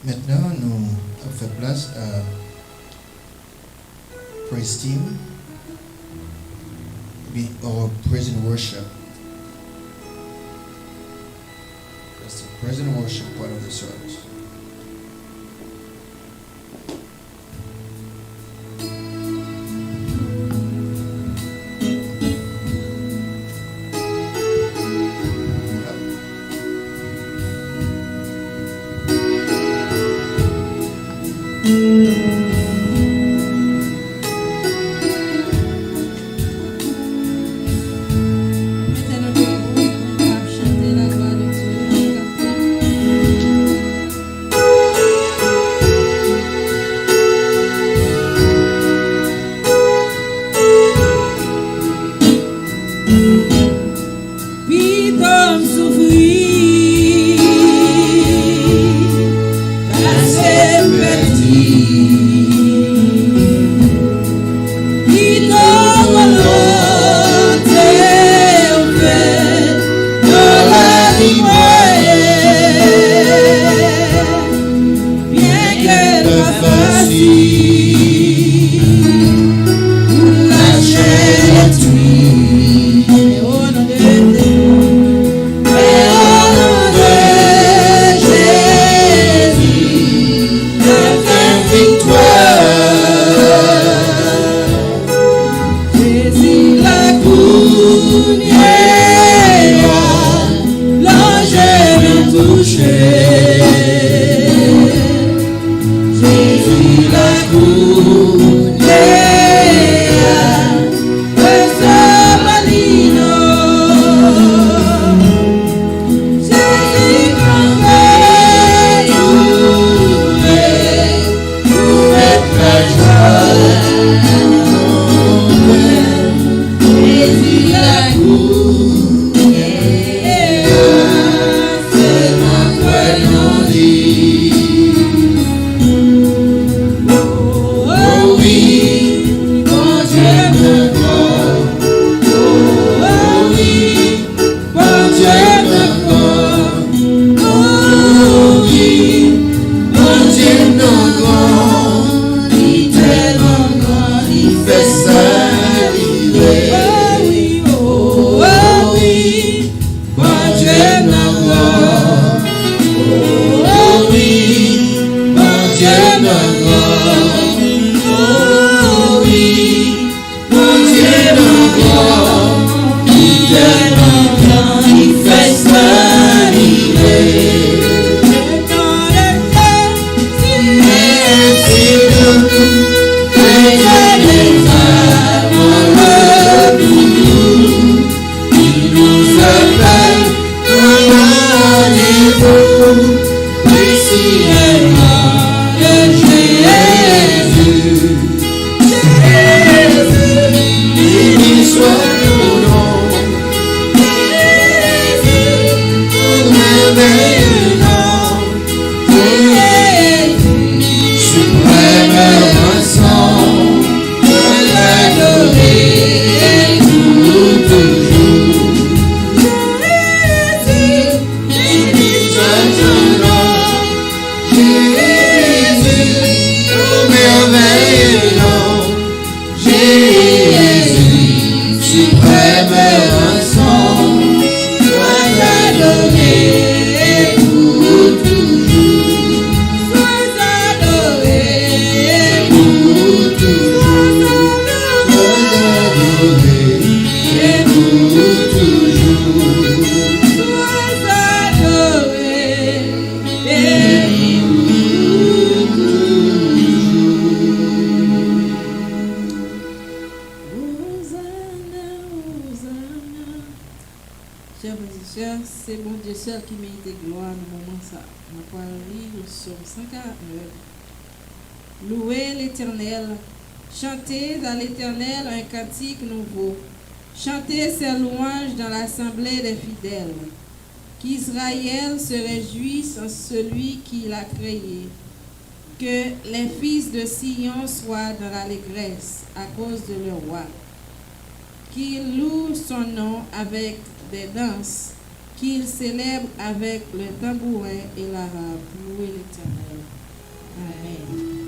Maintenant, nous faisons place à Praise Team or Praise and Worship. praise and worship part of the service. Mettez-nous debout, on va chanter la gloire de Dieu. Puis comme souffrir, passer petit, puis comme l'autre fait de la lumière, bien qu'elle soit facile, la chair est tuile, mais au nom de Jésus, la victoire. Jésus la couronne, l'ange vient toucher. Jésus la couronne, le sabalino. Jésus convainc tout est très joie. Jésus la couronne, c'est mon prénom dit. Oh oui, bon Dieu me voit. Oh oui, bon Dieu me voit. Oh oui, bon Dieu non grand, il tellement grand, il fait ça, il est. Oh oui, bon Dieu non grand. Oh oui, bon Dieu non grand. Oh oui, bon Dieu non grand, il tellement grand, il fait ça, il est. Chers frères et sœurs, c'est bon Dieu seul qui mérite gloire dans le moment ça. On va lire le psaume 149. Louez l'Éternel, chantez à l'Éternel un cantique nouveau. Chantez ses louanges dans l'assemblée des fidèles. Qu'Israël se réjouisse en celui qui l'a créé. Que les fils de Sion soient dans l'allégresse à cause de leur roi. Qu'ils louent son nom avec des danses, qu'ils célèbrent avec le tambourin et la harpe. Louez l'Éternel. Amen.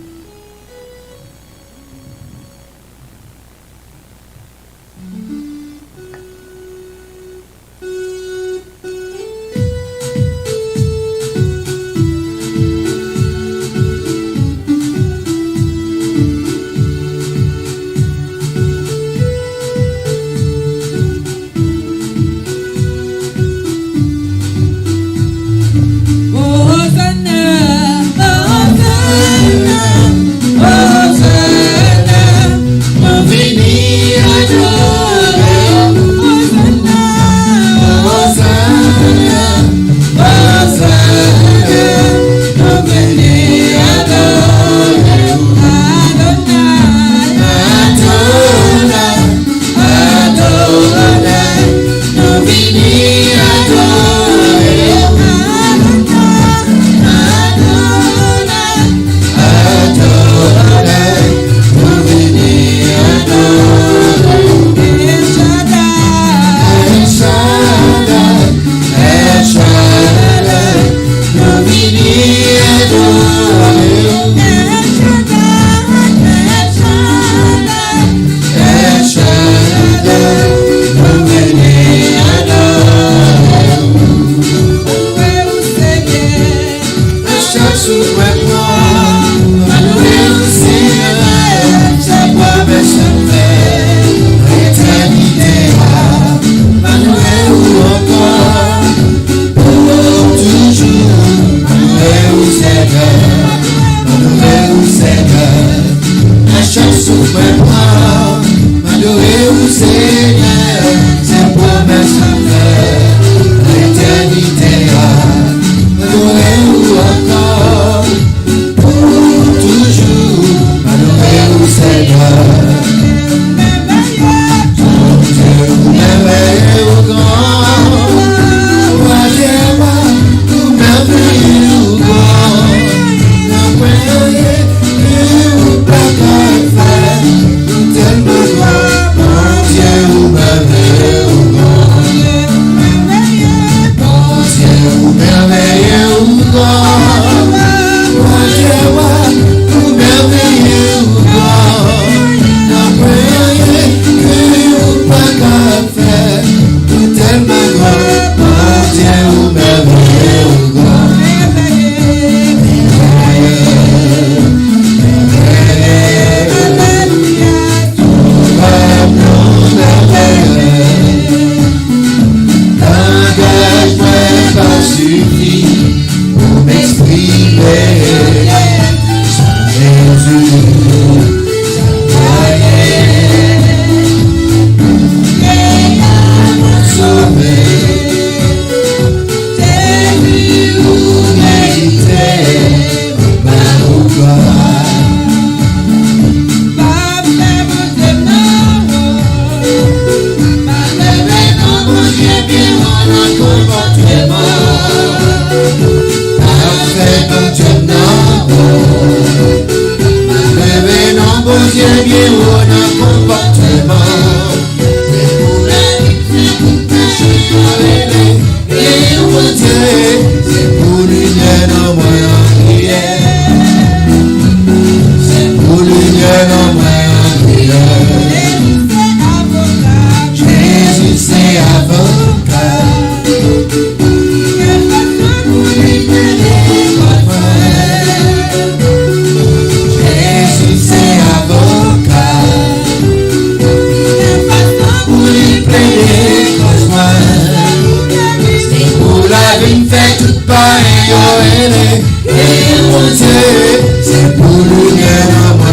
C'est pour lumière en moi.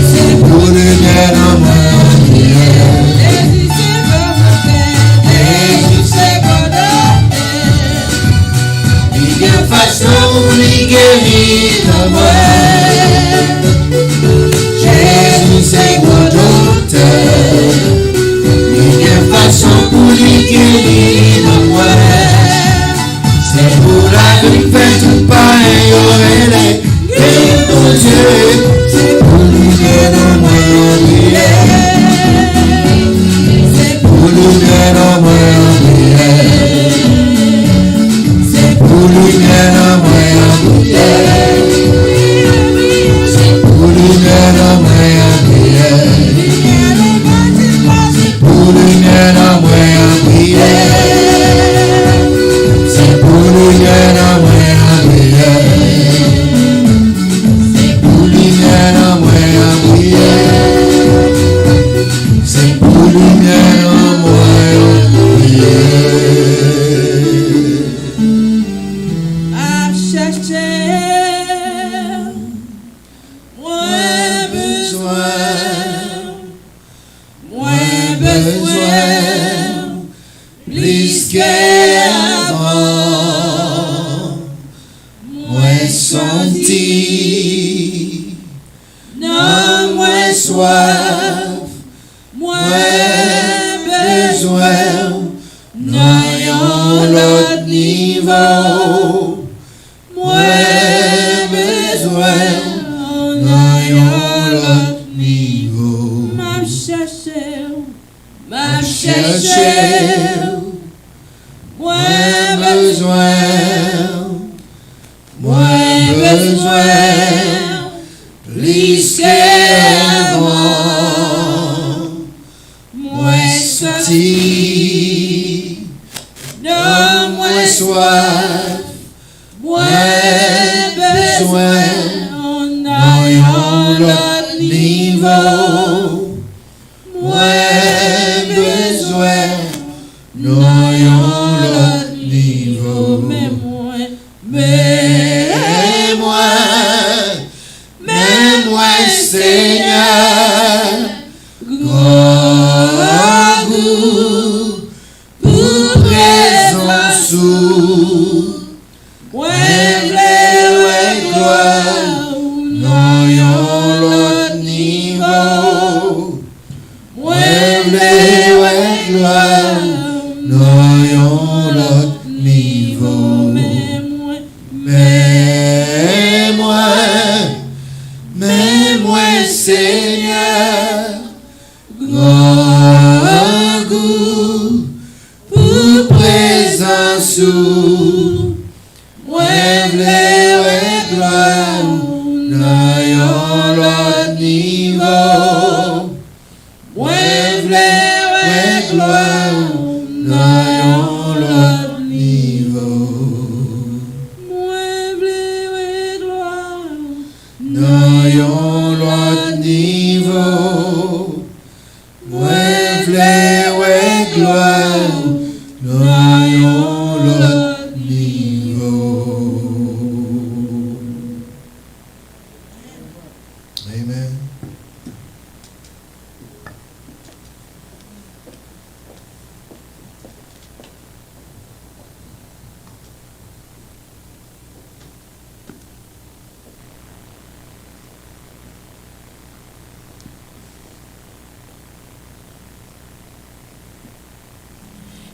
C'est pour lumière en moi. Jésus c'est mon docteur. Il y a façon pour lui guérir moi. C'est pour la vie fait tout pareil au relais. Et mon Dieu, c'est pour lui guérir moi. C'est pour lui guérir moi. C'est pour lui guérir moi.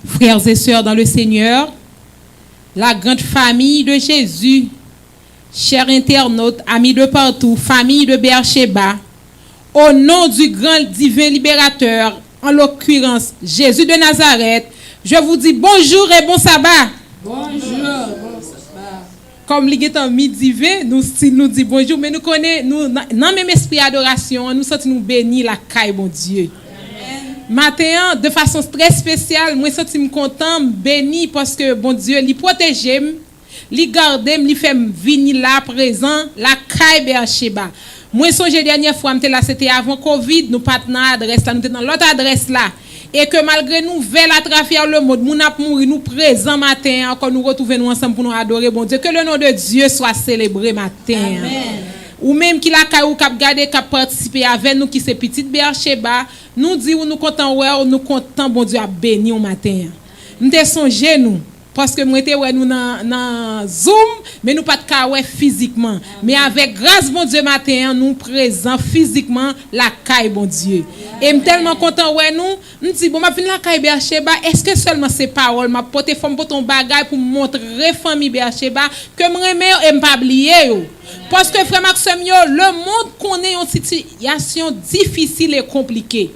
Frères et sœurs dans le Seigneur, la grande famille de Jésus, chers internautes, amis de partout, famille de Beersheba, au nom du grand divin libérateur, en l'occurrence Jésus de Nazareth, je vous dis bonjour et bon sabbat. Bonjour, bon sabbat. Comme les gens midi 20, nous dit bonjour, mais nous connaissons, nous, dans le même esprit d'adoration, nous sentons nous bénir la caille, bon Dieu. Matin, de façon très spéciale, moi, je suis content, béni, parce que, bon Dieu, il protège, il garde, il fait venir là présent, la caille Beersheba. Moi songe dernière fois m'était là c'était avant Covid, nous pas dans adresse là, nous était dans l'autre adresse là. Et que malgré nous nouvelles à travers le monde, nous n'a mourir nous présent matin encore nous retrouver nous ensemble pour nous adorer bon Dieu. Que le nom de Dieu soit célébré matin. Amen. Ou même qui la caillou cap garder cap participer avec nous qui c'est petite Bercheba, nous dit ou nous content ouais, nous content bon Dieu a béni au matin. Nous te songer nous parce que moi était ouais nous dans Zoom mais nous pas de cas ouais physiquement. Mais avec grâce bon Dieu matin nous présent physiquement la caille bon Dieu. Et me tellement content ouais nous dit bon m'a venir la caille Bercheba, est-ce que seulement ces paroles m'a porter forme pour ton bagage pour montrer famille Bercheba que me remet et me pas oublier yo. Parce que frère Maxime yo, le monde connaît une situation difficile et compliquée.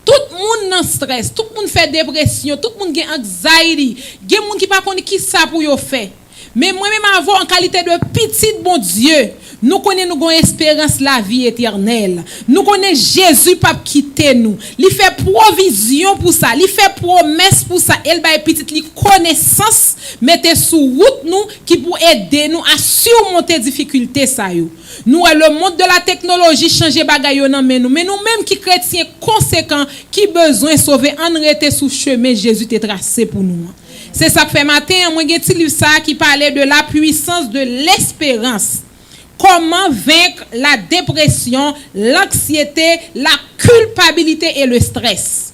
Tout le monde dans stress, tout le monde fait dépression, tout le monde a anxiety, il y a des gens qui ne savent pas qui ça pour yo faire. Mais moi-même avant en qualité de petit bon Dieu, nous connaissons nous espérance la vie éternelle. Nous connaissons Jésus pas quitter nous. Il fait provision pour ça, il fait promesse pour ça. Elle ba petite li connaissance mettez sous route nous qui pour aider nous à surmonter difficultés ça yo. Nous le monde de la technologie changer bagay yo nan men nous, mais nous même qui chrétiens conséquents qui besoin sauver en rester sous chemin Jésus t'a tracé pour nous. C'est ça que fait matin moi j'ai un livre ça qui parlait de la puissance de l'espérance. Comment vaincre la dépression, l'anxiété, la culpabilité et le stress.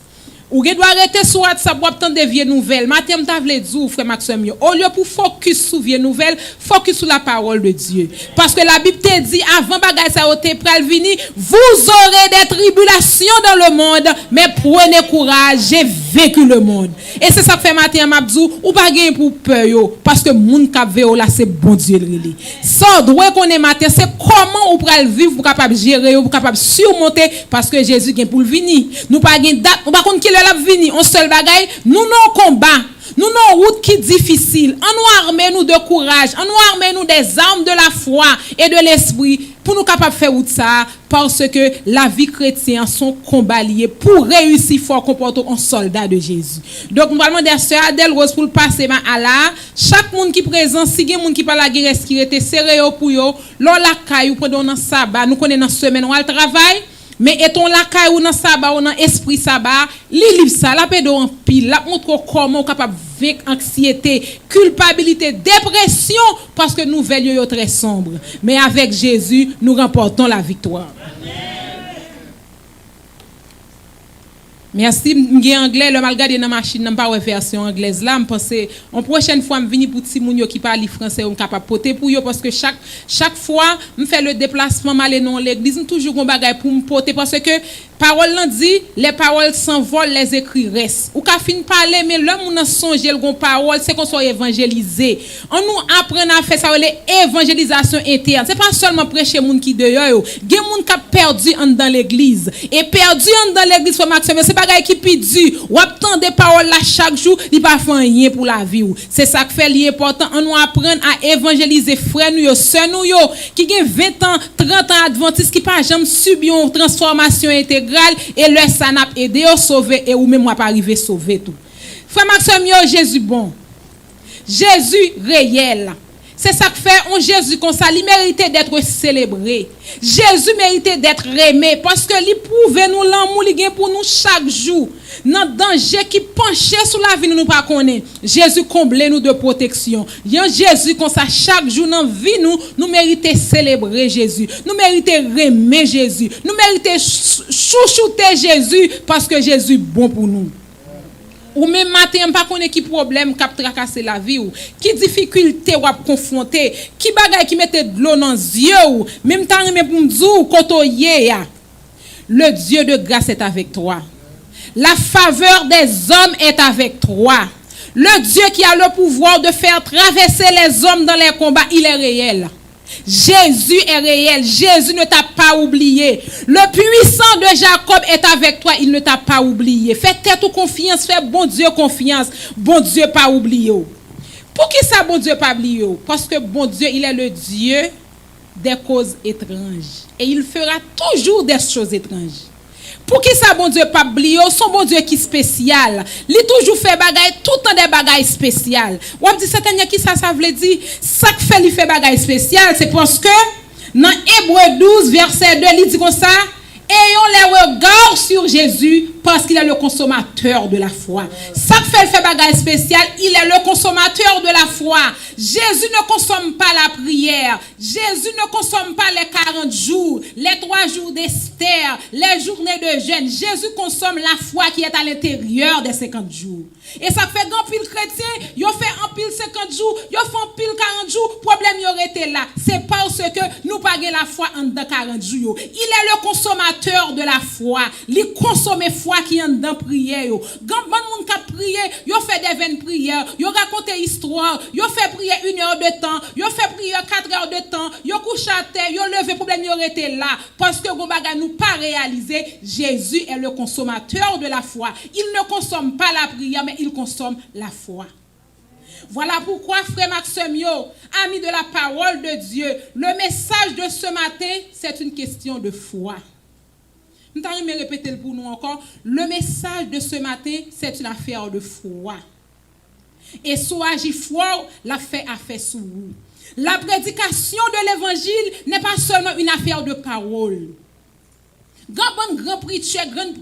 Ou doit arrêter sur WhatsApp pour attendre des vieilles nouvelles. Matin m'ta vle dire frère Maxime, au lieu pour focus sur vieilles nouvelles, focus sur la parole de Dieu. Parce que la Bible te dit avant bagay ça te pral vini, vous aurez des tribulations dans le monde, mais prenez courage, j'ai vécu le monde. Et c'est ça que fait matin m'abdou ou pas gain pour peur yo parce que moun k'ap véo là c'est bon Dieu li. Ça doit connaître matin c'est comment ou pral vivre pour capable gérer pour capable surmonter parce que Jésus gain pour venir. Nous pas gain date, on pas connait qui la venir, on seul bagaille, nous non combat. Nous non route qui difficile. En nous armer nous de courage, en nous armer nous des armes de la foi et de l'esprit pour nous capables faire route ça parce que la vie chrétienne sont combat lié pour réussir fort comporter un soldat de Jésus. Donc nous allons demander à sœur Adèle Rose pour passer à là, chaque monde qui présent si gen monde qui pas la guerre qui était serré pour yo, l'on la caillou pendant un sabbat, nous connaissons dans semaine on travail. Mais étant la caille ou dans sabbat ou dans esprit sabbat, li livre ça la pédo en pile, la montre comment capable vaincre anxiété, culpabilité, dépression parce que nous veillons très sombre. Mais avec Jésus, nous remportons la victoire. Merci, m'gé anglais, le mal gardé dans machine, n'a pas version anglaise là, me penser en prochaine fois me venir pour ti moun yo qui parle français on capable porter pour yo parce que chaque fois me fait le déplacement m'aller dans l'église, toujours un bagay pour me porter parce que parole là dit les paroles s'envolent, les écrits restent. Ou ka fin parler mais l'homme on songe le gon parole, c'est qu'on soit évangélisé. On nous apprend à faire ça l'évangélisation interne. C'est pas seulement prêcher moun qui dehors yo. Gen moun qui perdu en dans l'église et perdu en dans l'église for Maxime, c'est bagay qui pidi ou attend des paroles là chaque jour, il pas faire rien pour la vie. C'est ça qui fait l'important, on nous apprendre à évangéliser frères nous yo, sœurs nous yo qui gen 20 ans, 30 ans adventistes qui pas jamais subi une transformation intégrale et leur ça n'a aidé à sauver et ou même moi pas arriver sauver tout. Frère Maxime yo Jésus bon. Jésus réel. C'est ça que fait un Jésus comme ça, il méritait d'être célébré. Jésus méritait d'être aimé parce que il prouve nous l'amour il gagne pour nous chaque jour. Dans danger qui penchait sur la vie nous pas connaît. Jésus comblait nous de protection. Yon Jésus comme ça chaque jour dans vie nous méritait célébrer Jésus. Nous méritait aimer Jésus. Nous méritait chouchouter Jésus parce que Jésus est bon pour nous. Ou même matin pas connaît qui problème qui tracasser la vie ou qui difficulté ou confronter qui bagay qui mettait de l'eau dans yeux ou même temps même pour me dire kotoyer le Dieu de grâce est avec toi. La faveur des hommes est avec toi. Le Dieu qui a le pouvoir de faire traverser les hommes dans les combats, il est réel. Jésus est réel. Jésus ne t'a pas oublié. Le puissant de Jacob est avec toi. Il ne t'a pas oublié. Fais tête ou confiance. Fais bon Dieu confiance. Bon Dieu pas oublié. Pour qui ça bon Dieu pas oublié? Parce que bon Dieu, il est le Dieu des causes étranges. Et il fera toujours des choses étranges. Pour qui ça bon Dieu pas oublié? Son bon Dieu qui spécial. Il toujours fait bagaille tout le temps des bagailles spéciales. Ou dit Satan qui ça veut dire ça que fait il fait bagaille spécial c'est parce que Dans Hébreux 12, verset 2, il dit comme ça, ayons les regards sur Jésus parce qu'il est le consommateur de la foi. Ça fait bagage spécial, il est le consommateur de la foi. Jésus ne consomme pas la prière. Jésus ne consomme pas les 40 jours, les 3 jours d'Esther, les journées de jeûne. Jésus consomme la foi qui est à l'intérieur des 50 jours. Et ça fait grand pile chrétien, ils fait en pile 50 jours, ils font pile 40 jours, problème y aurait été là. C'est parce que nous pas la foi en dedans 40 jours. Il est le consommateur de la foi. Il consomme foi qui en dedans prière. Grand monde qui prier, ils fait des 20 prières, ils racontent histoire, ils fait prier 1 heure de temps, ils fait prier 4 heures de temps, ils couchent à terre, ils levé problème y aurait été là parce que Gombaga nous pas réalisé, Jésus est le consommateur de la foi. Il ne consomme pas la prière mais il consomme la foi. Voilà pourquoi, frère Maximio, ami de la parole de Dieu, le message de ce matin, c'est une question de foi. Nous allons répéter pour nous encore. Le message de ce matin, c'est une affaire de foi. Et soit agit foi, la fait a fait sous vous. La prédication de l'évangile n'est pas seulement une affaire de parole. Grand preacher,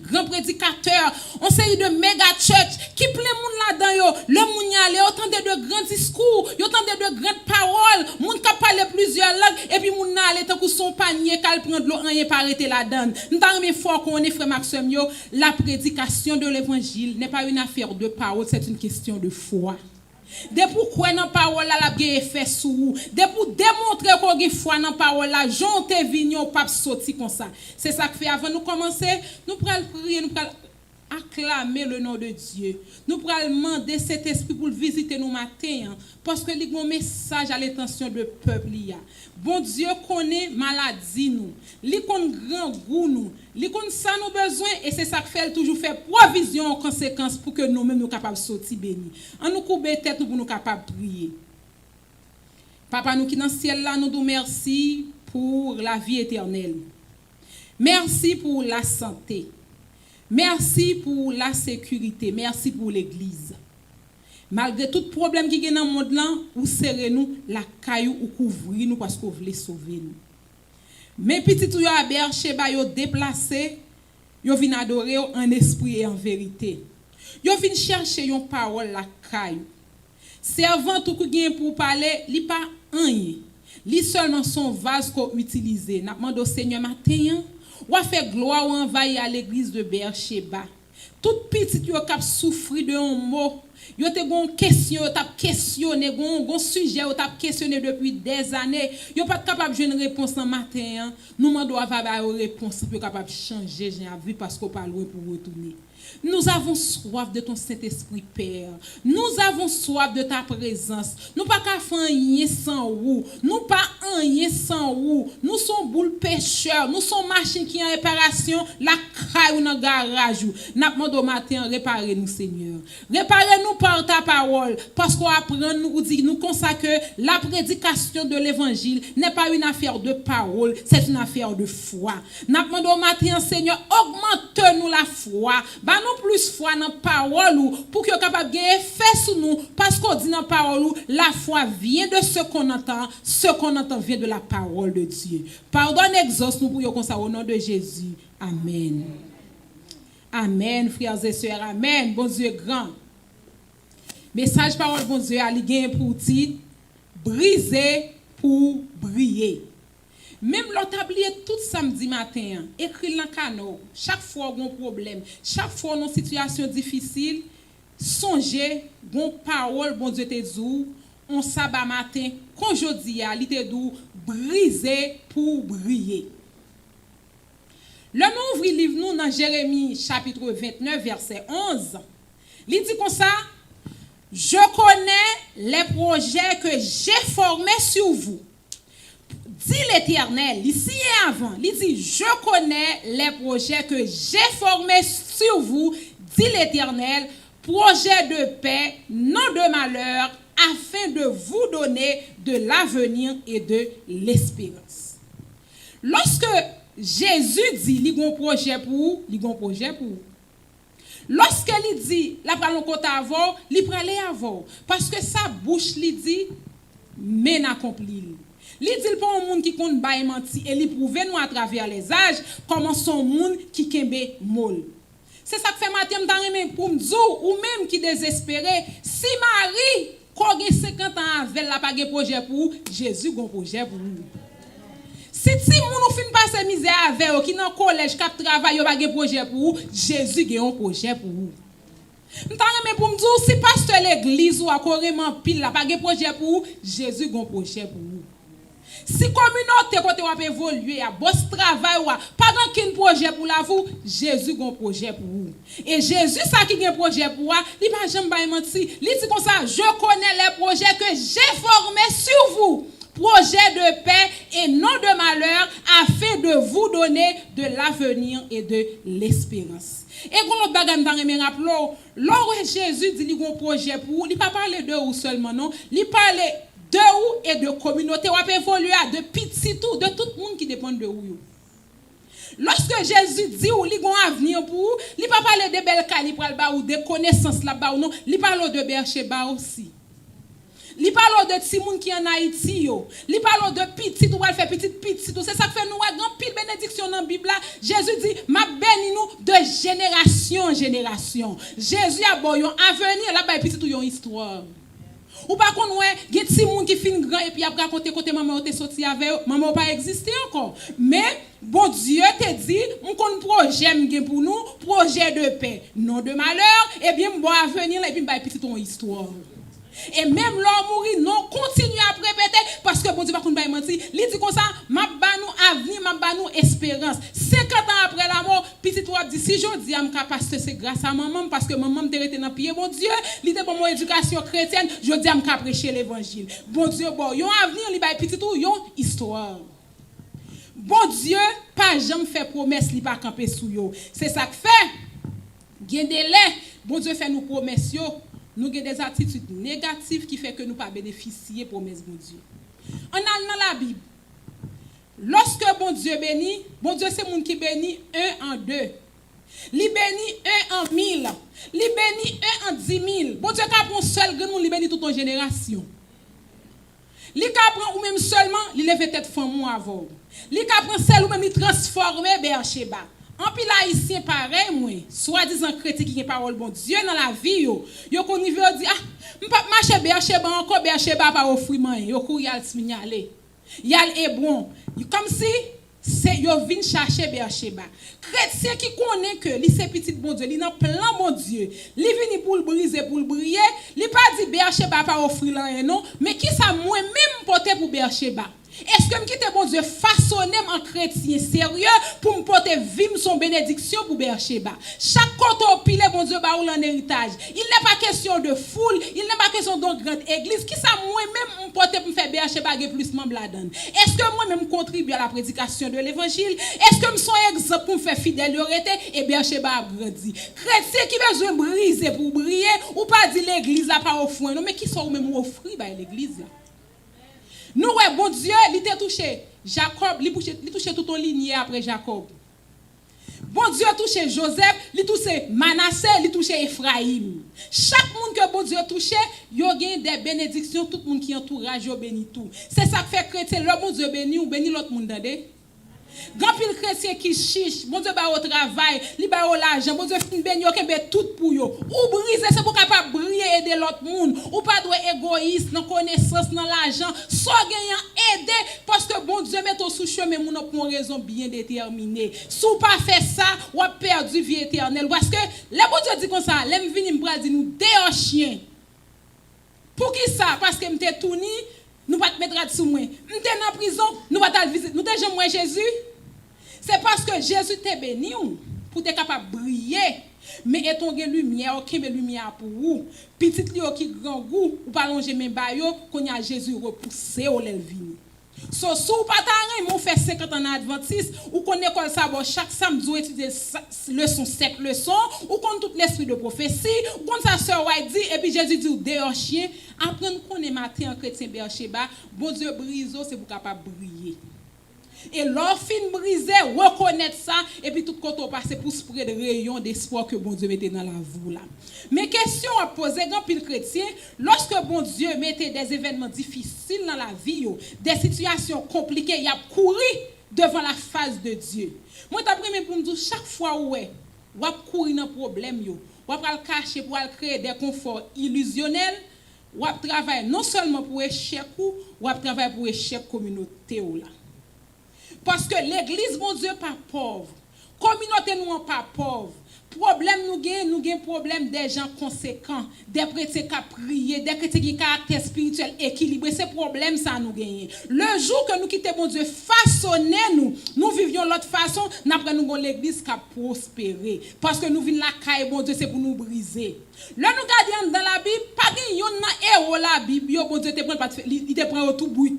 grand prédicateur, on série de méga church qui plein monde là-dedans, le moun y aller, autant de grands discours, autant de grandes paroles, moun qui parle plusieurs langues, et puis moun y aller tant que son panier, qu'elle prend de l'eau, rien pas arrêter là-dedans. Nous avons fort qu'on est, frère Maxime, la prédication de l'évangile n'est pas une affaire de parole, c'est une question de foi. De pourquoi dans parole là la effet sur vous, de pour démontrer qu'on a foi dans parole là, jonte vignon pas sorti comme ça. C'est ça que fait avant nous commencer, nous prenons prier, nous prenons acclamer le nom de Dieu. Nous prenons demander cet esprit pour visiter nous matin parce que il y a un message à l'intention de peuple là. Bon Dieu connaît maladie nous, il connaît grand goût nous, il connaît ça nous besoin et c'est ça que fait toujours faire provision en conséquence pour que nous-mêmes nous capables sortir bénis. En nous couper tête nous pour nous capables prier. Papa nous qui dans le ciel là nous disons merci pour la vie éternelle. Merci pour la santé. Merci pour la sécurité. Merci pour l'église. Malgré tout problème qui est dans le monde là, vous serrez nous la caillou ou couvrir nous parce que vous voulez sauver nous. Mais petit tout à Beersheba yo déplacé, yo vinn adorer en esprit et en vérité. Yo vinn chercher yon parole la caillou. Servant tout qui gagne pour parler, li pas rien. Li seulement son vase qu'on utilise. N'a demandé au Seigneur matin, ou a fait gloire ou envahir à l'église de Beersheba. Tout petit yo k'ap souffri de un mot. Yo te gon question, yo t'a questionné, gon sujet, yo t'a questionné depuis des années. Yo pas capable de joindre réponse en matin. Nous mandons avoir une réponse pour capable changer j'ai vie parce qu'on pas loin pour retourner. Nous avons soif de ton Saint-Esprit, Père. Nous avons soif de ta présence. Nous pas qu'à faire rien sans vous. Nous pas rien sans vous. Nous sommes boules pêcheurs. Nous sommes machines qui en réparation. La caille ou dans garage. N'a demandé au matin réparer nous, Seigneur. Réparez-nous par ta parole. Parce qu'on apprend nous dit nous consacrer la prédication de l'évangile n'est pas une affaire de parole, c'est une affaire de foi. N'a demandé au matin, Seigneur, augmente-nous la foi. Nous plus foi dans parole pour que capable de effet sur nous parce qu'on dit dans parole la foi vient de ce qu'on entend vient de la parole de Dieu. Pardonne exauce nous pour comme ça au nom de Jésus. Amen. Amen frères et sœurs. Amen. Bon Dieu grand. Message parole bon Dieu a ligé pour titre briser pour briller. Même l'autre oublié tout samedi matin, écrit dans le canot, chaque fois qu'on a un problème, chaque fois une situation difficile, songez, bon parole, bon Dieu te dit, on sabbat matin, quand je dis, il te dit, briser pour briller. Le nom ouvre livre nous dans Jérémie chapitre 29, verset 11. Il dit comme ça, je connais les projets que j'ai formés sur vous. Dit l'Éternel, ici et avant, il dit, je connais les projets que j'ai formés sur vous, dit l'Éternel, projets de paix, non de malheur, afin de vous donner de l'avenir et de l'espérance. Lorsque Jésus dit, il y a un projet pour, lorsqu'il dit, la parole côté avant, il prend avant, parce que sa bouche lui dit, mais n'accomplit. Li dit pour un monde qui compte bail menti et li prouve nous à travers les âges comment son monde qui kembe mol. C'est ça que fait matin m'ta pour me dire ou même qui désespéré si Marie qu'on gen 50 ans avec la pas gen projet pour Jésus gon projet pour nous. Si ti moun ou fin passer misère avec ou qui dans collège cap travail ou pas gen projet pour Jésus gen un projet pour vous. M'ta remen pour me dire si pasteur l'église ou vraiment pile la pas gen projet pour Jésus gon projet pour vous. Si communauté côté ou évoluer à boss travail ou pas grand projet pour la vous Jésus gon projet pour vous. Et Jésus ça qui gen projet pour vous, il pas jamais ba menti. Il dit comme ça, je connais les projets que j'ai formés sur vous. Projet de paix et non de malheur, afin de vous donner de l'avenir et de l'espérance. Et quand l'autre bagage dans me rappelons, lorsque Jésus dit qu'il a un projet pour vous, il pas parler de vous seulement non, il parle de vous et de communauté, ou évoluer de petit tout, de tout le monde qui dépend de vous. Lorsque Jésus dit ou li gon avenir pour vous, il pas parler de belles calibres ou de connaissances là-bas ou non, il parle de Beersheba aussi. Li parle de ti moun qui en Haïti yo. Li parle de petit ou va faire petit. C'est ça que fait nous grand pile bénédiction dans la Bible là. Jésus dit m'a béni nous de génération en génération. Jésus a bon yon avenir là bas petit ou yon histoire. Ou pas qu'on ouais, gen ti moun qui fin grand et puis après raconter côté maman te sorti avec maman pas exister encore. Mais bon Dieu te dit on kon projet m'gen pour nous, projet de paix, non de malheur et bien bon avenir et puis ba petit ton histoire. Et même l'homme mourir non continue à répéter parce que bon Dieu va qu'on pas mentir. Il dit comme ça m'a ba nous avenir, m'a ba nous espérance. 50 ans après la mort, petit toi dit si je dis am capacité c'est grâce à maman parce que maman me était dans pied bon Dieu, il était pour mon éducation chrétienne, je dis am ka prêcher l'évangile. Bon Dieu bon, yon avenir li ba petit tout yon histoire. Bon Dieu pas jamais fait promesse li pas camper sou yo. C'est ça que fait. Gen délai, bon Dieu fait nous promesse yo. Nous avons des attitudes négatives qui font que nous ne pas bénéficier de promesses de Dieu. On a dans la Bible. Lorsque bon Dieu bénit, bon Dieu c'est monde qui bénit 1 en 2. Il bénit 1 en 1000. Il bénit 1 en 10 000. Bon Dieu qui prend seul grand, il bénit toute une génération. Il prend ou même seulement, il lève tête femme avant. Il prend seul ou même il transforme Beersheba. En pile haïtien pareil moi, soi-disant chrétien qui a parole bon Dieu dans la vie yo konnive dit ah, m'pa marcher Beersheba encore Beersheba pas offrir man, yo courir al signaler. Yal Hébron, comme si c'est yo vinn chercher Beersheba. Chrétien qui connaît que li c'est petit bon Dieu, li dans plan bon Dieu. Li vini pour le briser pour le briller, li pas dit Beersheba pas offrir rien non, mais qui ça moi même porter pour Beersheba. Est-ce que me quitte bon Dieu façonner en chrétien sérieux pour me porter vivre son bénédiction pour Beersheba. Chaque côté au pile bon Dieu ba ou en héritage. Il n'est pas question de foule, il n'est pas question d'une grande église. Qui ça moi même me porter pour me faire Beersheba get plus membre là-dedans. Est-ce que moi même contribue à la prédication de l'évangile? Est-ce que me son exemple pour me faire fidèle yorete et Beersheba a grandi. Chrétien qui besoin briser pour briller ou pas dire l'église là pas offrir non mais qui sont même offrir ba l'église là. Nous, ouais, bon Dieu, il t'a touché Jacob, il touché toute une lignée après Jacob. Bon Dieu a touché Joseph, il touché Manassé, il touché Ephraim. Chaque monde que bon Dieu a touché, il y a des bénédictions, tout le monde qui entourage, il bénit tout. C'est ça qui fait chrétien, le bon Dieu bénit ou bénit l'autre monde. Grand pile chrétien qui chiche, bon Dieu ba au travail, li ba au l'argent, bon Dieu fin ben yo kembe tout pour yo. Ou briser c'est pour capable briller aider l'autre monde. Ou pas doit égoïste dans connaissance dans l'argent, so gagnant aider parce que bon Dieu met au sous chemin moun pour une raison bien déterminée. Si ou pas fait ça, ou a perdu vie éternelle parce que le bon Dieu dit comme ça, l'aime vini m'bral dit nous dehors chien. Pour qui ça? Parce que m'te tourni nous pas te mettre sous moi. Nous t'es en prison, nous pas te visiter. Nous t'es jamais Jésus. C'est parce que Jésus t'a béni pour être capable de briller. Mais et ton lumière, OK, mais lumière pour vous. Petite li qui grand goût, ou pas longer même ba yo, qu'on y a Jésus repoussé au l'vini. So sou pas ta mon fait 50 ans adventiste ou qu'on école ça chaque samedi ou étudier leçon 7 leçons ou qu'on tout l'esprit de prophétie ou qu'on ça sœur White dit et puis Jésus dit dehors chien apprendre qu'on est matin en chrétien Beersheba bon Dieu briso c'est pour capable briller. Et leur fin brisé, reconnaître ça, et puis tout côté on passe pour se prendre de rayon d'espoir que bon Dieu mettait dans la vie là. Mais question à poser grand pile chrétien, lorsque bon Dieu mettait des événements difficiles dans la vie, des situations compliquées, il a couru devant la face de Dieu. Moi d'après pour me dire chaque fois ouais, ou a courir dans problème yo, ou a le cacher pour créer des conforts illusionnels, ou a travailler non seulement pour échec ou a travailler pour échec communauté ou là. Parce que l'église mon Dieu pas pauvre, communauté nous pas pauvre. Problème nous gagne problème des gens conséquents, des chrétiens qui prient, des chrétiens qui ont caractère spirituel équilibré, c'est problème ça nous gagne. Le jour que nous quittons mon Dieu façonner nous vivions l'autre façon, n'après nous l'église qui a prospéré parce que nous vivons la caille bon Dieu c'est pour nous briser. Là nous gardons dans la Bible, pas de yon nan héros la Bible, yo bon Dieu te prend pas il te prend tout bruit.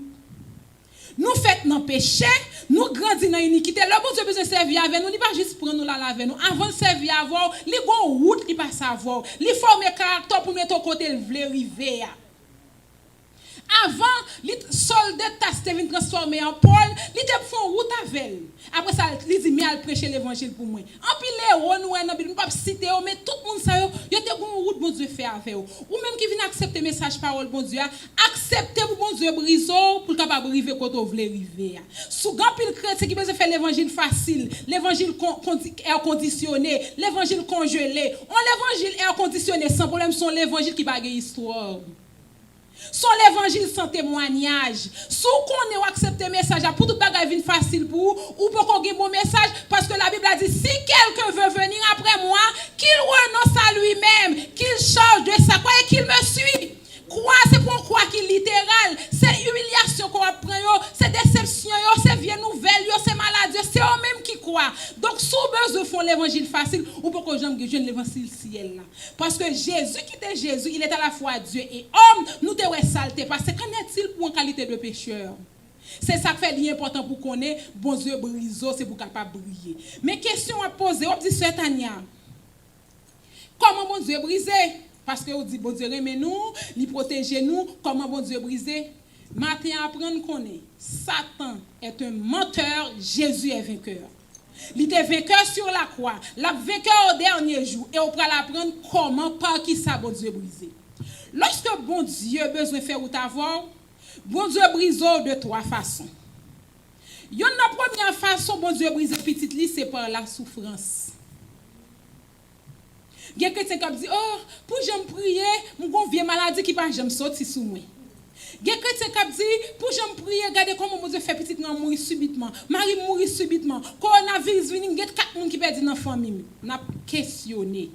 Nous faisons dans péché, nous grandissons dans l'iniquité. Le bon Dieu besoin de servir avec nous, il pas juste prendre nous la avec nous. Avant de servir avant, il y a une route qui passe avant. Il forme un caractère pour mettre au côté le vle river. Avant, les soldats t'as venu transformer en Paul, ils te font route avec. Après ça, ils disent mais al prêcher l'évangile pour moi. En pile les héros nous dans Bible, pas citer mais tout le monde ça yo te gon route bon Dieu fait avec ou même qui vient accepter message parole bon Dieu, accepter pour bon Dieu briser pour capable arriver quand on veut arriver. Sous grand pile chrétien qui besoin faire l'évangile facile, l'évangile air conditionné, l'évangile congelé. On l'évangile air conditionné sans problème, son l'évangile qui bague histoire. Son l'évangile sans témoignage. Sous qu'on ait accepté message pour tout bagage vient facile pour ou pour qu'on ait bon message parce que la Bible a dit si quelqu'un veut venir après moi, qu'il renonce à lui-même, qu'il change de sa croix et qu'il me suit. Croix, c'est pour croire qu'il est littéral. C'est humiliation qu'on apprend, c'est déception, c'est vieille nouvelle, c'est maladie, c'est eux-mêmes qui croient. Donc, sous besoin de faire l'évangile facile, ou pourquoi j'aime que je l'évangile ciel là. Parce que Jésus qui était Jésus, il est à la fois Dieu et homme, nous devons salter. Parce que qu'en est-il pour une qualité de pécheur? C'est ça qui fait l'important pour qu'on ait bon Dieu briseau, c'est pour capable briller. Mais question à poser, on dit sur Tania. Comment bon Dieu briser? Parce que on dit bon Dieu aime nous, il protège nous, comment bon Dieu briser? Matin apprendre qu'on est Satan est un menteur, Jésus est vainqueur. Il était vainqueur sur la croix, la vainqueur au dernier jour et on va l'apprendre comment par qui ça bon Dieu briser. Lorsque bon Dieu a besoin de faire ou t'avoir, bon Dieu brise de trois façons. Il y a une première façon bon Dieu brise petite li c'est par la souffrance. Il y a quelqu'un qui dit oh pour j'aime prier mon gon vieux maladie qui pas j'aime sortir sous moi. Il y a quelqu'un qui dit pour j'aime prier regardez comment bon Dieu fait petite nan mourir subitement. Marie mourir subitement. Coronavirus vini il y a 4 monde qui perdit dans famille. N'a questionné.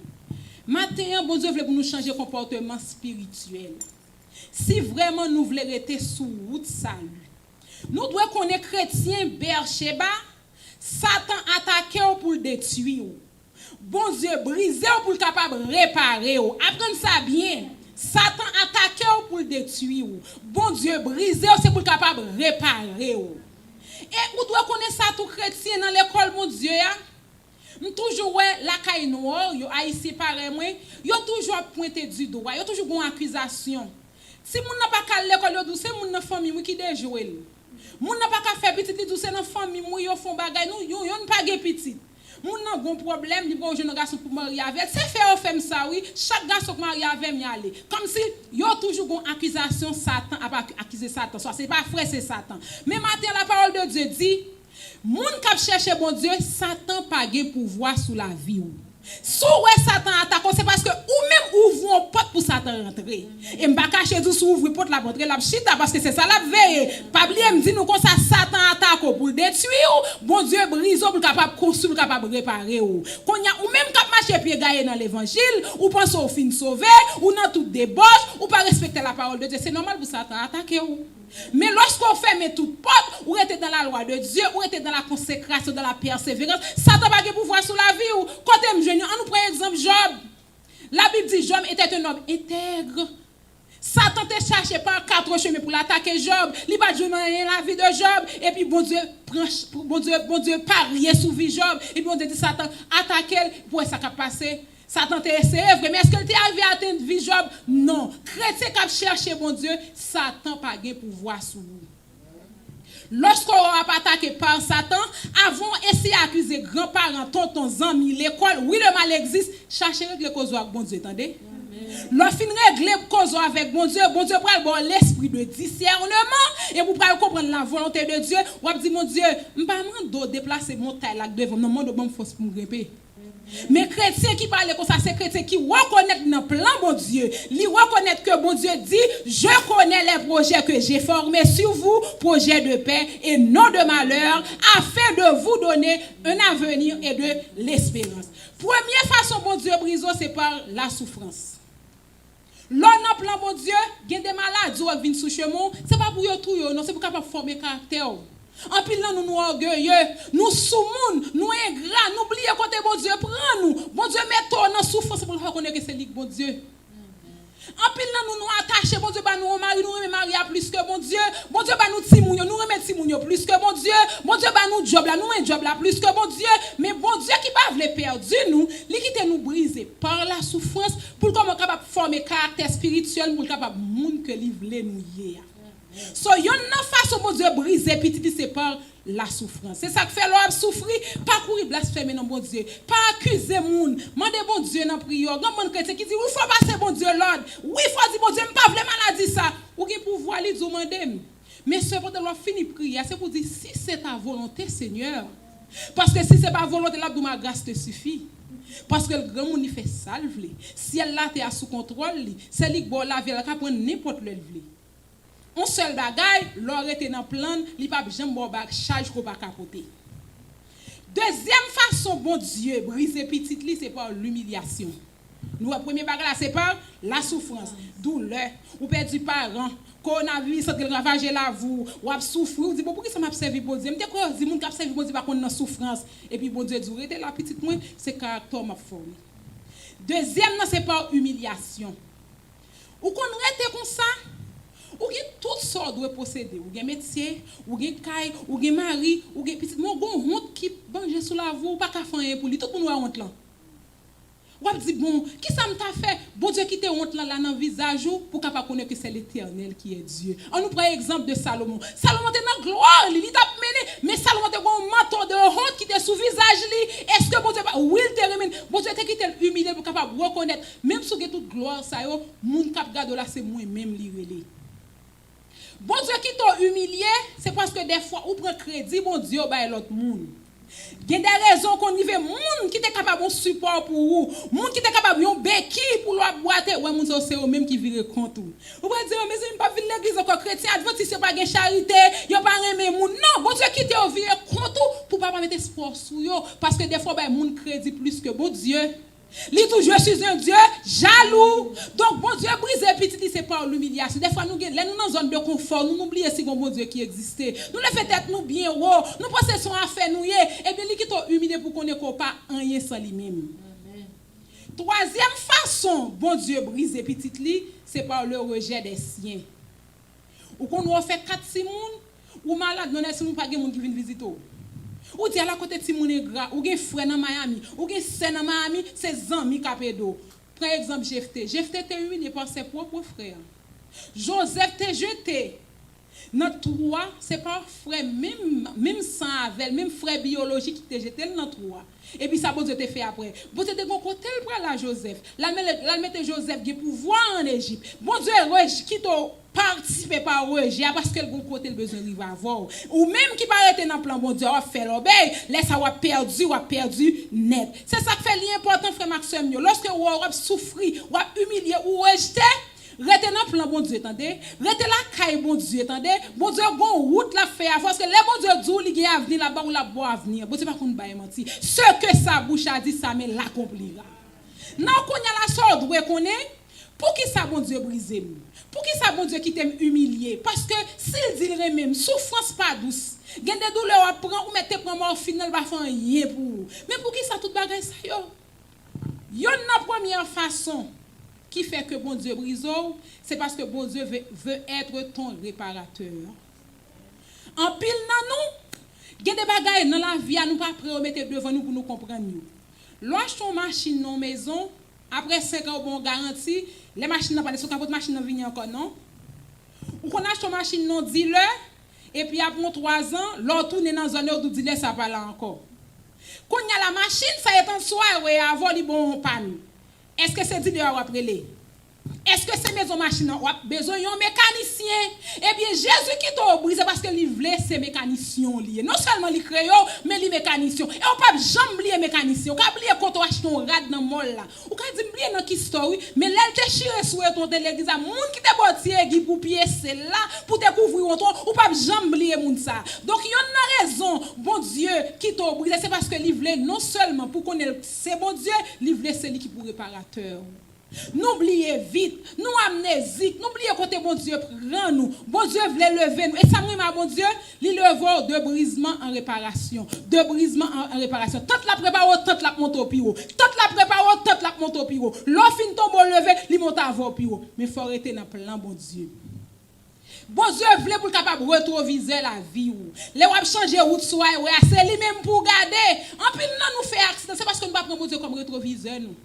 Maintenant bon Dieu veut pour nous changer comportement spirituel. Si vraiment nous voulons rester sous route salut. Nous devons connaître chrétien Beersheba, Satan attaquer pour le détruire. Bon Dieu brisé pour capable réparer. Apprenez ça bien. Satan attaqué pour le détruire. Bon Dieu brisé c'est pour capable réparer. Et vous doit connaître ça tout chrétien dans l'école mon Dieu. Nous toujours la caille noire, yo haïtien pareil moi, yo toujours pointé du doigt, yo toujours une accusation. Si moun n'a pas qu'à l'école yo c'est moun dans famille qui déjoué. Moun n'a pas qu'à faire petit tout c'est dans famille moi yo font bagay nous yo pas gè petit. Moun nan gon problème, li bon jeune garçon pour marier avec. C'est faire femme ça oui, chaque garçon qui marie avec y aller. Comme si yo toujours gon accusation Satan a accuser Satan. Soit c'est pas frère c'est Satan. Mais matin la parole de Dieu dit moun k'ap chercher bon Dieu, Satan pas gen pouvoir sur la vie ou. Si Satan attaque, c'est parce que ou même ouvre une porte pour Satan rentrer. Et m'pa cacher tout sous ouvrir porte la rentrer la chita parce que c'est ça la veille. Pas oublier me dit nous comme ça Satan attaque pour détruire, bon Dieu brise pour capable construire, capable réparer ou. Qu'on y a ou même cap marcher pied gailler dans l'évangile, ou pense au fin sauver, ou dans toute débauche, ou pas respecter la parole de Dieu, c'est normal pour Satan attaquer ou. Mais lorsqu'on ferme toute porte, ou était dans la loi de Dieu, ou était dans la consécration, dans la persévérance, Satan va pas pouvoir sur la vie ou. Côté on nous prend exemple Job. La Bible dit Job était un homme intègre. Satan te cherché par 4 chemins pour l'attaquer Job. Il va jouer dans la vie de Job et puis bon Dieu parier sous vie Job et puis on dit Satan attaquer pour ça qui passer. Satan t'a essayé, mais est-ce que tu es arrivé à atteindre vie Job? Non. Chrétien qui a cherché bon Dieu, Satan n'a pas de pouvoir sur vous. Lorsqu'on va attaqué par Satan, avant essayer d'accuser grands-parents, tontons, amis, l'école, oui le mal existe, cherchez régler cause avec bon Dieu, attendez. Lorsqu'on règle cause avec bon Dieu prend bon l'esprit de discernement et vous pouvez comprendre la volonté de Dieu. Vous dit mon Dieu, je pas mando déplacer mon taille là devant non mando bon force pour grimper. Mais chrétiens qui parlent comme ça, c'est chrétiens qui reconnaissent dans le plan bon Dieu. Ils reconnaissent que bon Dieu dit, je connais les projets que j'ai formés sur vous, projets de paix et non de malheur, afin de vous donner un avenir et de l'espérance. Première façon bon Dieu brise, c'est par la souffrance. L'on a plan bon Dieu, il y a des maladies qui viennent sous chemin, c'est pas pour tout, non, c'est pour capable former caractère. En pile nous orgueilleux, nous sous-moun, nous ingrats, nous oublions côté bon Dieu prend nous. Bon Dieu met dans souffrance pour reconnaître que c'est lui bon Dieu. En pile nous attachés, bon Dieu nous mari, nous remet Maria plus que bon Dieu. Bon Dieu nous timounio, nous remet timounio plus que bon Dieu. Bon Dieu nous job là, nous remet job là plus que bon Dieu. Mais bon Dieu qui pas veut perdre nous, il quitte nous briser par la souffrance pour comment capable former caractère spirituel pour capable monde que li vle nous hier. So yon nan façon bon Dieu briser petit c'est par la souffrance. C'est ça que fait l'homme souffrir, pas courir blasphémer dans bon Dieu, pas accuser moun, demander bon Dieu dans prière. Grand monde chrétien qui dit oui faut passer bon Dieu l'ordre. Oui faut dire bon Dieu me pas vle maladie ça. Ou gen pouvoir li demander. Mais cependant l'on finit prier, c'est pour dire si c'est ta volonté Seigneur. Parce que si c'est pas volonté là ma grâce te suffit. Parce que le grand monde il fait ça le vle. Si elle là t'es sous contrôle, c'est lui bon la vie la ka prendre n'importe le vle. On seul bagay, l'or était dans plan, li pa jamais bon bag charge ko pa capoter. Deuxième façon bon Dieu briser petit li c'est par l'humiliation. Nous premier bagay là c'est par la souffrance, douleur, ou perdu parent, coronavirus ça ravager la vous, ou a souffrir, ou dit bon pour qui ça m'a servi bon Dieu, m'te quoi dit moun qui a servi bon Dieu pas qu'on dans souffrance et puis bon Dieu dit rete la petite moi, c'est caractère m'a formé. Deuxième c'est par humiliation. Ou qu'on rete comme ça ou gen toutes sortes de posséder ou gen métier ou gen caille ou gen mari ou gen petit mon gon honte qui bange sous la voix pas ka faire pour lui tout monde a honte là ou a dit bon qui ça me t'a fait bon Dieu qui te honte là dans visage ou pour capable connaître que c'est l'Éternel qui est Dieu. On nous prend exemple de Salomon était dans gloire il t'a mené mais Salomon te gon manteau de honte qui était sous visage li est-ce que bon Dieu oui il te remène bon Dieu te qui te humilié pour capable reconnaître même sous toute gloire ça yo moun k'ap gade là c'est moi même li relé. Bon Dieu qui t'a humilié, c'est parce que des fois, ou prend crédit, bon Dieu, bah l'autre monde. Il y a des raisons qu'on y veut, monde qui est capable de support pour vous, monde qui est capable de béquille pour leur boiter, ouais, monde c'est eux même qui vire contre vous. Vous pouvez dire, mais c'est pas venir l'église encore chrétien, adventiste, c'est pas de charité, il pas aimer monde. Non, bon Dieu qui t'a vire contre pour pas mettre espoir sur eux, parce que des fois, bah, monde crédit plus que bon Dieu. Lui toujours je suis un Dieu jaloux. Donc bon Dieu brise petit c'est par l'humiliation. Des fois nous dans zone de confort, nous oublions si bon Dieu qui existait. Nous le fait être nous bien haut, nous possession à faire nous et bien lui qui t'a humilié pour qu'on ne pas rien sans lui-même. Troisième façon bon Dieu brise petit li, c'est par le rejet des siens. Ou qu'on nous fait 4 simon ou malade non est si nous pas gen monde qui vient visiter. Ou dit à la côté de mon gras, ou gen frère dans Miami, ou gen sœur dans Miami, ses amis capédo. Par exemple Jephthé était humilié par ses propres frères. Joseph était jeté dans trois, c'est pas frère même sang avec même frère biologique qui était jeté dans trois. Et puis ça bon Dieu te fait après. Bon Dieu te gon côté pour la Joseph. La mettait Joseph qui pouvoir en Égypte. Bon Dieu qui t'a participer par rejet parce que le bon côté le besoin rive avoir ou même qui paraît dans plan bon Dieu a fait l'obéi laisse ça a perdu net. C'est ça qui fait l'important frère Maxime lorsque vous avez souffrir ou humilié ou rejeté rete dans plan bon Dieu attendez rete la caille bon Dieu attendez bon Dieu gon route la fait parce que les bon Dieu dit il y a avenir là-bas ou la bon avenir bon Dieu pas qu'on bailler mentir ce que sa bouche a dit ça mais l'accomplira non qu'on y a la sorte doit connaître pour qui ça bon Dieu briser pour qui ça bon Dieu qui t'aime humilier parce que s'il dit même souffrance pas douce gen des douleurs à prendre ou mettre prendre morphine pas faire rien pour mais pour qui ça tout bagage ça yo la première façon qui fait que bon Dieu brise c'est parce que bon Dieu veut être ton réparateur en pile nan nous gen des bagages dans la vie à nous pas remettre devant nous pour nous comprendre lorsqu'on machine dans maison après 5 ans bon garantie les machines n'ont pas de votre machine n'a vient encore non ou qu'on achète une machine non dealer et puis après 3 ans, l'autre tourne dans zone où dit ça pas là encore. Quand y a la machine, ça est en soi ouais avant li bon panne. Est-ce que c'est dealer ou après? Est-ce que c'est maison machine a besoin d'un mécanicien? Eh bien, Jésus qui t'a brisé parce que il voulait ces mécaniciens liés. Non seulement les créés, mais les mécaniciens. Et on peut jamais oublier mécaniciens. On peut oublier quand on achète un rad dans le mall là. On peut dire oublier dans qui story, mais là te chire sur ton l'église, moun qui te bâti pour pied c'est là pour te couvrir ton, on peut jamais oublier moun ça. Donc il y a une raison, bon Dieu qui t'a brisé, c'est parce que il voulait non seulement pour connaître c'est bon Dieu, il voulait celui qui pour réparateur. N'oubliez vite, nous amnésiques, n'oubliez côté bon Dieu prend nous, bon Dieu voulait lever nous, et ça me bon Dieu, il lever de brisement en réparation, de brisement en réparation, toute la prépare, toute la monte au piro, toute la prépare, toute la monte au piro, l'offre tombe au lever, il monte à au piro, mais il faut arrêter dans plan bon Dieu. Bon Dieu voulait pour capable rétroviser la vie ou les wap changer route soit c'est lui même pour garder en plus nous fait accident c'est parce que nous pas prendre bon Dieu comme rétroviseur nous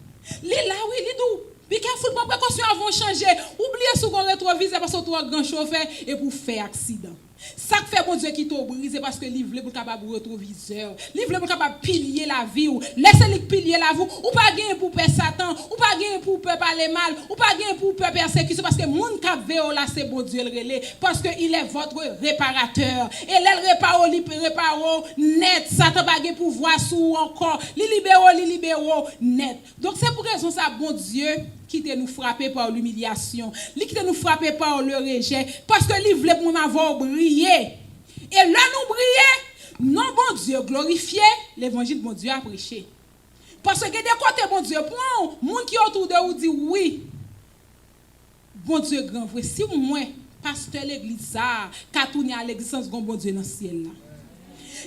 li là oui li dou be careful pour précaution avant changer oubliez sous qu'on rétroviseur parce que toi grand chauffeur et pour faire accident ça fait bon Dieu qui t'a brisé parce que il voulait pour capable rétroviseur il voulait pour capable pilier la vie ou laissez-le pilier la vie ou pas gagner pour peur Satan ou pas gagner pour peur parler mal ou pas gagner pour peur persécution parce que moun cap véo là c'est bon Dieu le relais parce que il est votre réparateur et elle répare net Satan pas gagner pouvoir sous encore li libéro net donc c'est pour raison ça bon Dieu qui te nous frapper par l'humiliation, qui te nous frapper par le rejet, parce que lui voulait pour nous avoir brillé. Et là nous briller, non bon Dieu glorifié, l'évangile bon Dieu a prêché. Parce que des côtés bon Dieu pour monde qui autour de vous dit oui. Bon Dieu grand vrai, si moi pasteur l'église ça, qu'a tourné à l'église sans bon Dieu dans le ciel là.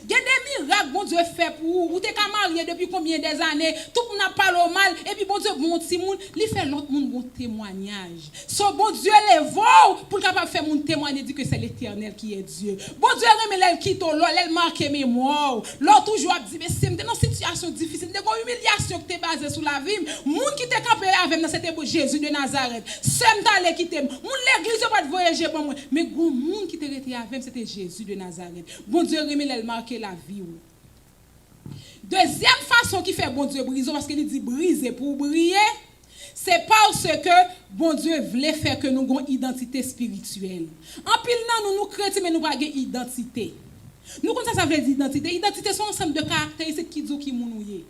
Il y a des miracles bon Dieu fait pour vous. Vous êtes marié depuis combien des années? Tout le monde parle au mal. Et puis bon Dieu, bon petit monde, il fait l'autre monde bon témoignage. So bon Dieu les vaut pour capable faire mon témoignage dit que c'est l'Éternel qui est Dieu. Bon Dieu remet elle quitte elle marque mémoire. L'autre toujours dit mais c'est dans une situation difficile, dans une humiliation qui est basée sur la vie. Monde qui t'est campé avec dans c'était Jésus de Nazareth. C'est m't'aller quitter. Monde l'église pas de voyager pour moi, mais gon monde qui t'est resté avec c'était Jésus de Nazareth. Bon Dieu remet elle marquer la vie. Deuxième façon qui fait bon Dieu briser, parce qu'il dit briser pour briller, c'est parce que bon Dieu voulait faire que nous ayons une identité spirituelle. En pile, nous chrétiens, mais nous n'avons pas d'identité. Nous, comme ça veut dire identité. Identité, c'est un ensemble de caractéristiques qui disent qui nous sommes.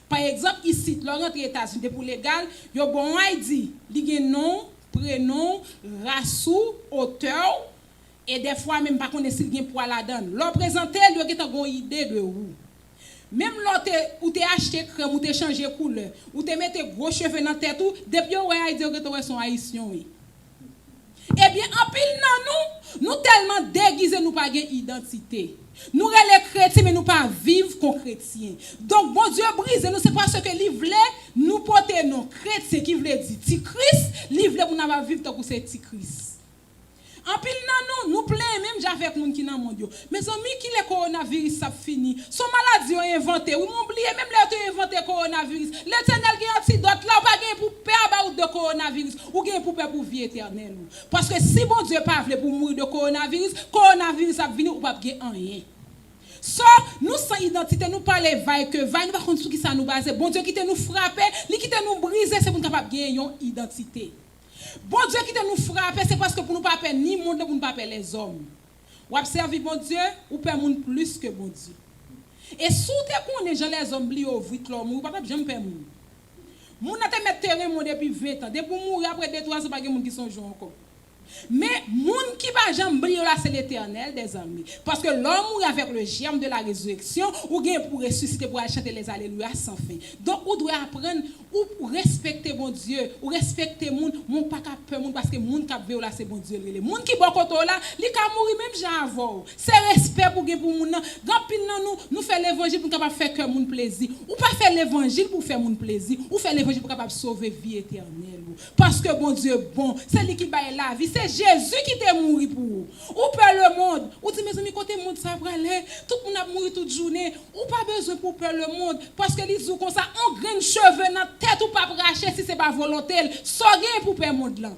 Par exemple, ici, leur rentrée aux États-Unis pour légal, il y a bon ID, il y a nom, prénom, race, auteur. Et des fois, même pas qu'on est si bien pour la donne. Leur présenter, il y a une idée de vous. Même l'autre, ou t'es acheté crème, ou t'es changé couleur, ou t'es mis gros cheveux dans la tête, depuis où il dit que tu es haïtien. Eh bien, en pile, nous tellement déguisés, nous pas d'identité. Nous les chrétiens, mais nous pas vivre comme chrétiens. Donc, bon Dieu brise, nous c'est parce que il voulait nous porter nos chrétiens qui voulait dire petit Christ, il voulait pour nous vivre comme c'est petit Christ. En pile nous plaît même j'avais avec moun qui dans monde yo. Mes amis qui le coronavirus ça fini. Son maladie ont inventé. Ou m'oublier même les inventé coronavirus. L'Éternel qui antidote là pas gain pour peur de coronavirus ou gain pour peur pour vie éternelle. Parce que si bon Dieu pas veut pour mourir de coronavirus a venir ou pas gain rien. So, nous sans identité, nous parler vaille que vaille, nous pas contre qui ça nous base. Bon Dieu qui te nous frapper, lui qui te nous briser, c'est pour nous capable gagner une identité. Bon Dieu qui te nous frappe, c'est parce que pour nous pas perdre ni monde, pour nous pas perdre les hommes. Ou observer bon Dieu, ou perdre monde plus que bon Dieu. Et sous te connaît gens les hommes li vite l'homme, ou pas jamais perdre monde. Moun n'a te mettre terrain depuis 20 ans, depuis mourir après 2-3 ans pas monde qui sont joués encore. Mais moun qui va jamais briller là c'est l'Éternel des amis parce que l'homme mourit avec le germe de la résurrection ou gain pour ressusciter pour aller chanter les alléluia sans fin. Donc on doit apprendre ou respecter bon Dieu ou respecter moun pas cap peur moun parce que moun cap veut là c'est bon Dieu les moun qui bon côté là li ka mourir même Jean avant. C'est respect pour gain pour moun nan grand pile nous fait l'évangile pour capable faire que moun plaisir ou pas faire l'évangile pour faire moun plaisir ou faire l'évangile pour capable sauver vie éternelle parce que bon Dieu bon c'est lui qui baille la vie. C'est Jésus qui t'est mort pour vous. Ou peur le monde. Ou dit mes amis côté monde ça va aller. Tout le monde a mouru toute journée. Ou pas besoin pour peur le monde parce que les jours comme ça on graine cheveux dans tête ou pas racher si c'est pas volontaire. So gain pour peur monde là.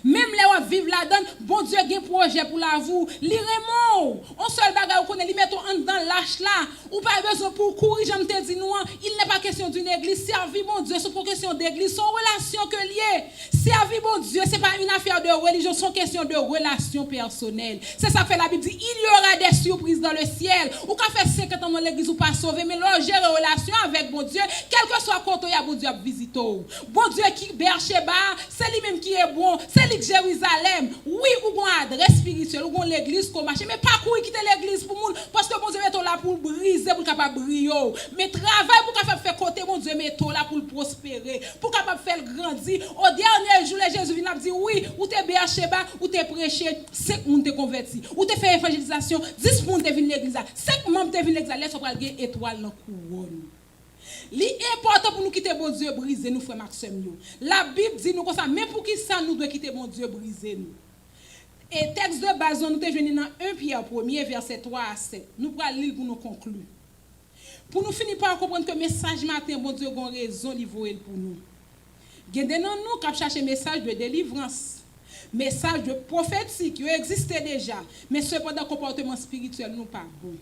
Même les wap vivre là-dedans, bon Dieu gen projet pour la vous. Li remon. On seul bagay ou connaît, li mettons en dans lâche là. Ou pas besoin pour courir, j'aime te dire nous, il n'est pas question d'une église. Servir bon Dieu, c'est pour question d'église, son relation que lié. Servir bon Dieu, c'est pas une affaire de religion, c'est question de relation personnelle. C'est ça que fait la Bible dit, il y aura des surprises dans le ciel. Ou qu'a fait 50 ans dans l'église ou pas sauvé, mais là gérer relation avec bon Dieu, quel que soit quand il y a bon Dieu à visiter. Bon Dieu qui Bercheba, c'est lui-même qui est bon, c'est lui que Jérusalem. Oui, ou une adresse spirituelle, ou une l'église comme marché, mais pas courir quitter l'église pour nous, parce que bon Dieu est là pour briser, pour capable briller. Mais travail pour capable faire côté bon Dieu met là pour prospérer, pour capable faire grandir. Au dernier jour, Jésus vient dire oui, ou t'es Bercheba, ou t'es prêché, 5 moun te converti, ou t'es fait évangélisation, 10 moun te vinn l'église, 5 membres te vinn l'église, laisse on pral gen étoile dans couronne. Li important pour nous quitter bon Dieu brisé nous frère Maxime yo. La Bible dit nous comme ça, mais pour qui ça nous doit quitter bon Dieu brisé nous. Et texte de base nous te joindre dans 1 Pierre 1er verset 3 à 7. Nous pral lire pour nous conclure. Pour nous finir par comprendre que message matin bon Dieu gon raison li voyer pour nous. Gen nan nous qui chercher message de délivrance, message de prophétique qui existait déjà, mais cependant comportement spirituel nous pas bon.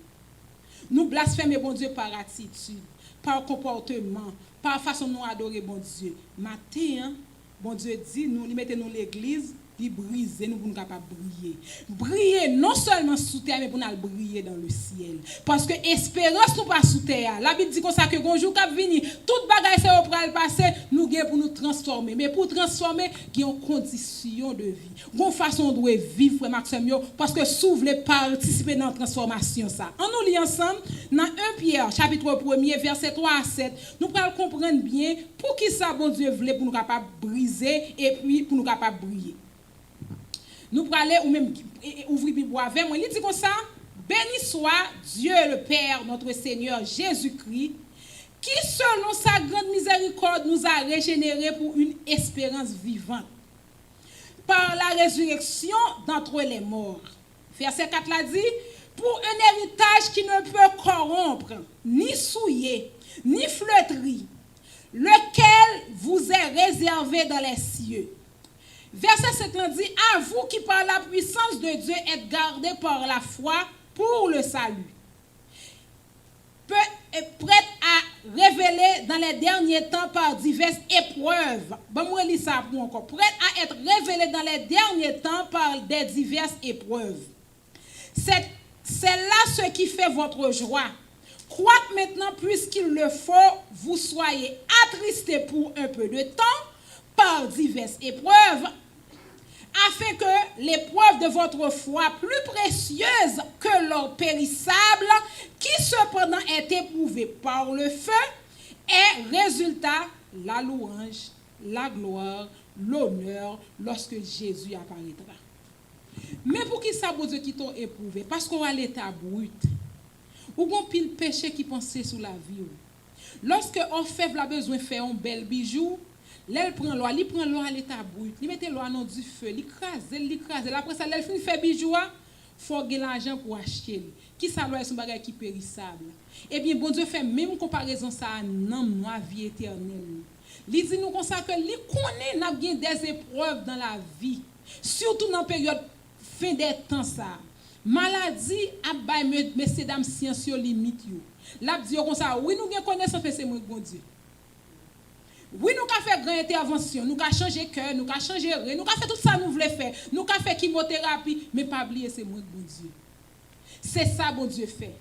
Nous blasphémer bon Dieu par attitude, par comportement, par façon nous adorer bon Dieu. Matin, bon Dieu dit nous, il mettez nous l'église, il brise nous pour nous capables briller. Briller non seulement sous terre, mais pour nous briller dans le ciel. Parce que espérance nous pas sous terre. La Bible dit comme ça que un jour cap venir, toute bagaille c'est au pral passer, nous gain pour nous transformer. Mais pour transformer, il y a une condition de vie. Une façon de vivre frère Maxime parce que si vous voulez participer dans la transformation ça. On nous lit ensemble dans 1 Pierre chapitre 1er verset 3 à 7. Nous allons comprendre bien pour qui ça bon Dieu voulait pour nous capables briser et puis pour nous capables briller. Nous allons aller ou même ouvrir Bible avec moi. Il dit comme ça, béni soit Dieu le Père, notre Seigneur Jésus-Christ, qui selon sa grande miséricorde nous a régénérés pour une espérance vivante par la résurrection d'entre les morts. Verset 4 l'a dit, pour un héritage qui ne peut corrompre, ni souiller, ni flétrir, lequel vous est réservé dans les cieux. Verset 5 dit, à vous qui par la puissance de Dieu êtes gardés par la foi pour le salut. Prête à révéler dans les derniers temps par diverses épreuves. Bon, moi, lis ça pour encore. Prête à être révélée dans les derniers temps par des diverses épreuves. C'est là ce qui fait votre joie. Croyez maintenant, puisqu'il le faut, vous soyez attristés pour un peu de temps par diverses épreuves, afin que l'épreuve de votre foi, plus précieuse que l'or périssable, qui cependant est éprouvée par le feu, ait résultat la louange, la gloire, l'honneur lorsque Jésus apparaîtra. Mais pour qui ça, bon Dieu, qui t'ont éprouvé? Parce qu'on a l'état brut. Ou bon pile péché qui pensait sur la vie. Lorsque on fait a besoin de faire un bel bijou, l'elle prend l'eau, il prend l'eau à l'état brut, il mette l'eau dans du feu, il crase. Après ça, l'elle fait bijou, faut gagner l'argent pour acheter. Qui ça doit être un bagage qui périssable. Eh bien, bon Dieu fait même comparaison ça à nous à vie éternelle. Il dit nous comme ça que lui connaît n'a bien des épreuves dans la vie, surtout dans la période fin des temps ça. Maladie a bay messieurs dames science limite yo. L'a dit comme ça, oui nous gain connaissance c'est moi bon Dieu. Oui, nous avons fait grande intervention, nous avons changé cœur, nous avons changé ré, nous avons fait tout ça nous voulons faire. Nous avons fait chimiothérapie, mais pas oublier c'est moi bon Dieu. C'est ça bon Dieu fait.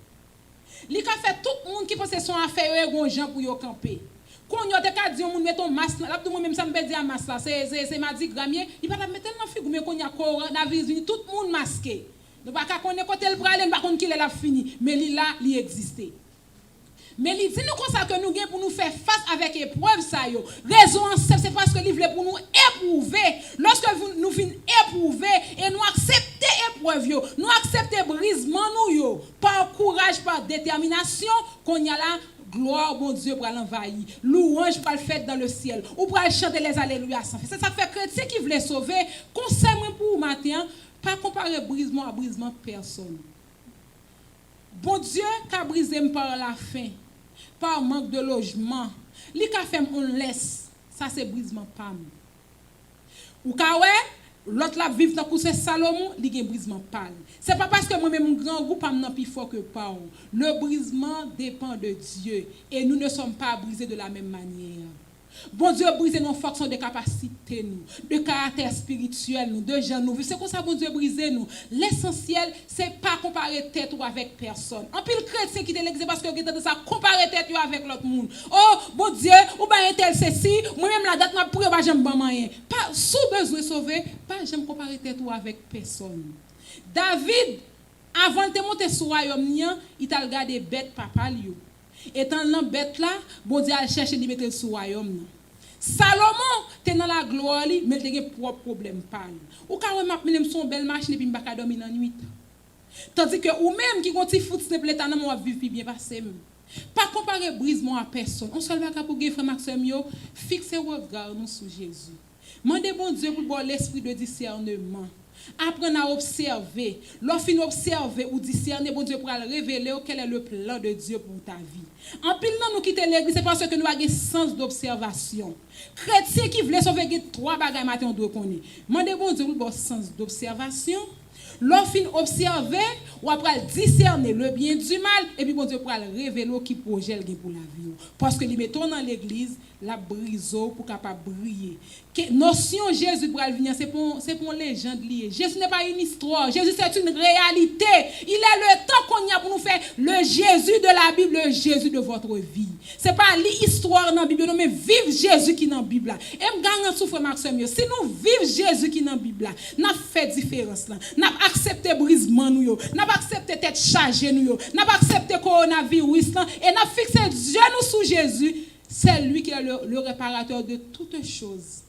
Il a fait tout le monde qui pense son affaire gon gens pour yo camper. Quand on te ka di on met ton masque, là tout même ça me dit un masque là, c'est mardi gramier, il pas mettre dans figure mais qu'on y a coronavirus, tout le monde masqué. Nous pas connaître côté le prale, pas connait qu'il est là fini, mais il là, il existait. Mais il dit nous comme ça que nous gain pour nous faire face avec épreuve ça yo. Raison c'est parce que il voulait pour nous éprouver. Lorsque nous venons éprouver et nous accepter épreuve yo, nous accepter brisement nous yo, par courage, par détermination qu'on y a là gloire bon Dieu pour l'envahir. Louange pour le faire dans le ciel ou pour chanter les alléluia sans fin. C'est ça fait chrétien qui voulait sauver. Conseil moi pour matin, pas comparer brisement à brisement personne. Bon Dieu qu'a brisé par la faim, par manque de logement, li ka fait on laisse, ça c'est brisement pam. Ou ka ouais, L'autre là vivre dans course Salomon, il y a un brisement pâle. C'est pas parce que moi-même grand groupe pas plus fort que pas. Le brisement dépend de Dieu et nous ne sommes pas brisés de la même manière. Bon Dieu brise nos fonctions de capacité nous, de caractère spirituel nous, de gens nous. C'est comme ça bon Dieu brise nous. L'essentiel c'est pas comparer tête ou avec personne. En pile chrétien qui te l'exerce parce que vous avez ça comparer tête ou avec l'autre monde. Oh bon Dieu, ou ben tel ceci, moi même la date m'a pour pas j'aime pas moyen. Pas sous besoin sauver, pas j'aime comparer tête ou avec personne. David avant de monter sur royaume, il t'a regardé bête papa lui. Étant dans bête là, bon Dieu a cherché de mettre sur royaume. Salomon était dans la gloire mais il a un propre problème pas. Ou quand on m'a mis son belle machine et puis m'pa dormir dans nuit. Tandis que ou même qui gonti foot simple état dans moi vivre bien passé. Pas comparer brisement à personne. On seul va pour frère Maxime yo, fixer regard nous sur Jésus. Mandez bon Dieu pour l'esprit de discernement. Apprendre à observer. Lorsqu'on observe ou discerner, bon Dieu pourra révéler quel est le plan de Dieu pour ta vie. En pile, nous quitter l'église, c'est parce que nous avons un sens d'observation. Chrétiens qui veulent sauver 3 bagages matin, on doit connaître. Mandez bon Dieu pour un sens d'observation. Lorsqu'on observe, ou après discerner le bien du mal, et puis bon Dieu pourra révéler qui projet pour la vie. Parce que les mettons dans l'église, la brise pour capable briller. Notion Jésus pour venir, c'est pour une légende liée. Jésus n'est pas une histoire, Jésus c'est une réalité. Il est le temps qu'on y a pour nous faire le Jésus de la Bible, le Jésus de votre vie. C'est pas l'histoire dans la Bible, non, mais vive Jésus qui est dans la Bible. Et me gagne souffre Maxime, si nous vivons Jésus qui est dans la Bible, nous fait différence là. Nous accepté brisement nous, nous accepté tête chargée nous, nous accepté coronavirus là et nous fixé Dieu nous sous Jésus. C'est lui qui est le réparateur de toutes choses.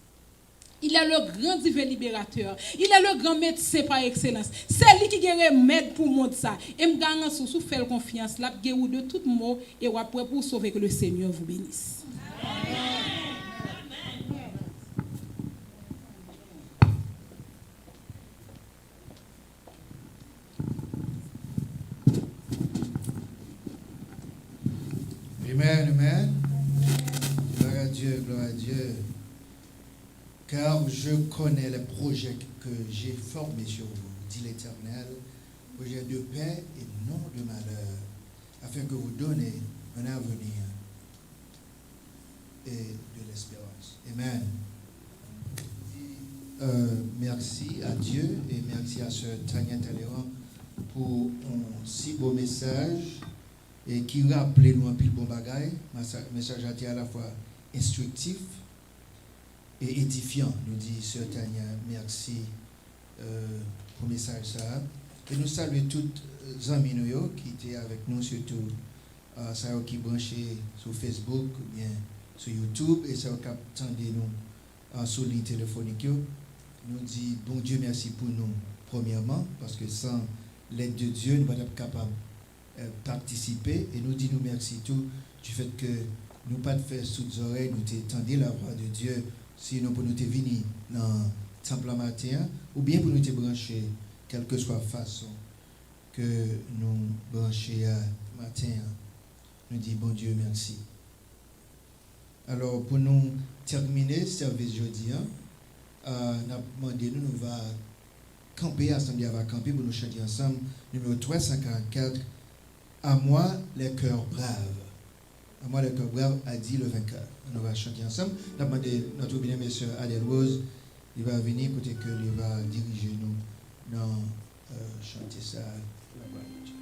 Il est le grand divin libérateur. Il est le grand médecin par excellence. C'est lui qui est remède pour le monde ça. Et me gagne sous faire confiance là, guérir de tout mot et après pour sauver que le Seigneur vous bénisse. Amen, amen. Gloire à Dieu, gloire à Dieu. Car je connais les projets que j'ai formés sur vous, dit l'Éternel, projets de paix et non de malheur, afin que vous donnez un avenir et de l'espérance. Amen. Merci à Dieu et merci à Sœur Tania Talleyrand pour un si beau message et qui rappelle nous un peu bon bagaille. Message a été à la fois instructif et édifiant. Nous dit Sœur Tania, merci pour le message ça. Et nous saluons toutes les amis qui étaient avec nous, surtout ceux qui branchés sur Facebook ou bien sur YouTube et ceux qui attendaient nous sur ligne téléphonique. Nous dit bon Dieu merci pour nous premièrement parce que sans l'aide de Dieu nous ne sommes pas capables de participer et nous dit nous merci tout du fait que nous pas de faire sous les oreilles nous t'étendons la voix de Dieu sinon pour nous te venir dans temple matin ou bien pour nous te brancher quelle que soit la façon que nous brancher matin nous dit bon Dieu merci. Alors pour nous terminer service jeudi nous avons demandé nous va camper assemblée va camper pour nous chanter ensemble numéro 344 à moi les cœurs braves. À moi les cœurs braves a dit le vainqueur. On va chanter ensemble. Nous avons demandé notre bien-aimée sœur Adèle Rose, il va venir côté que il va diriger nous dans chanter ça la gloire de Dieu.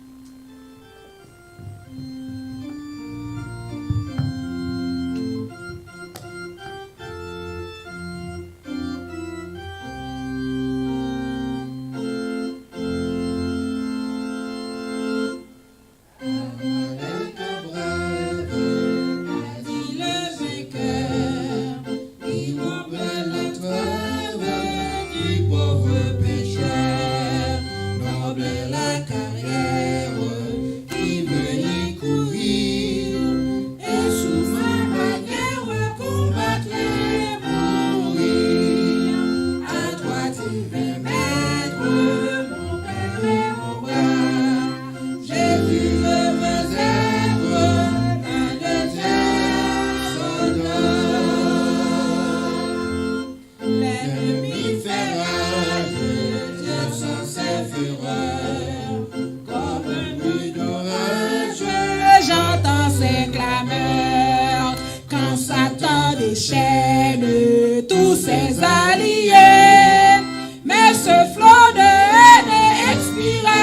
Noble la carrière qui veut y courir. chaînes tous ses alliés. Mais ce flot de haine expira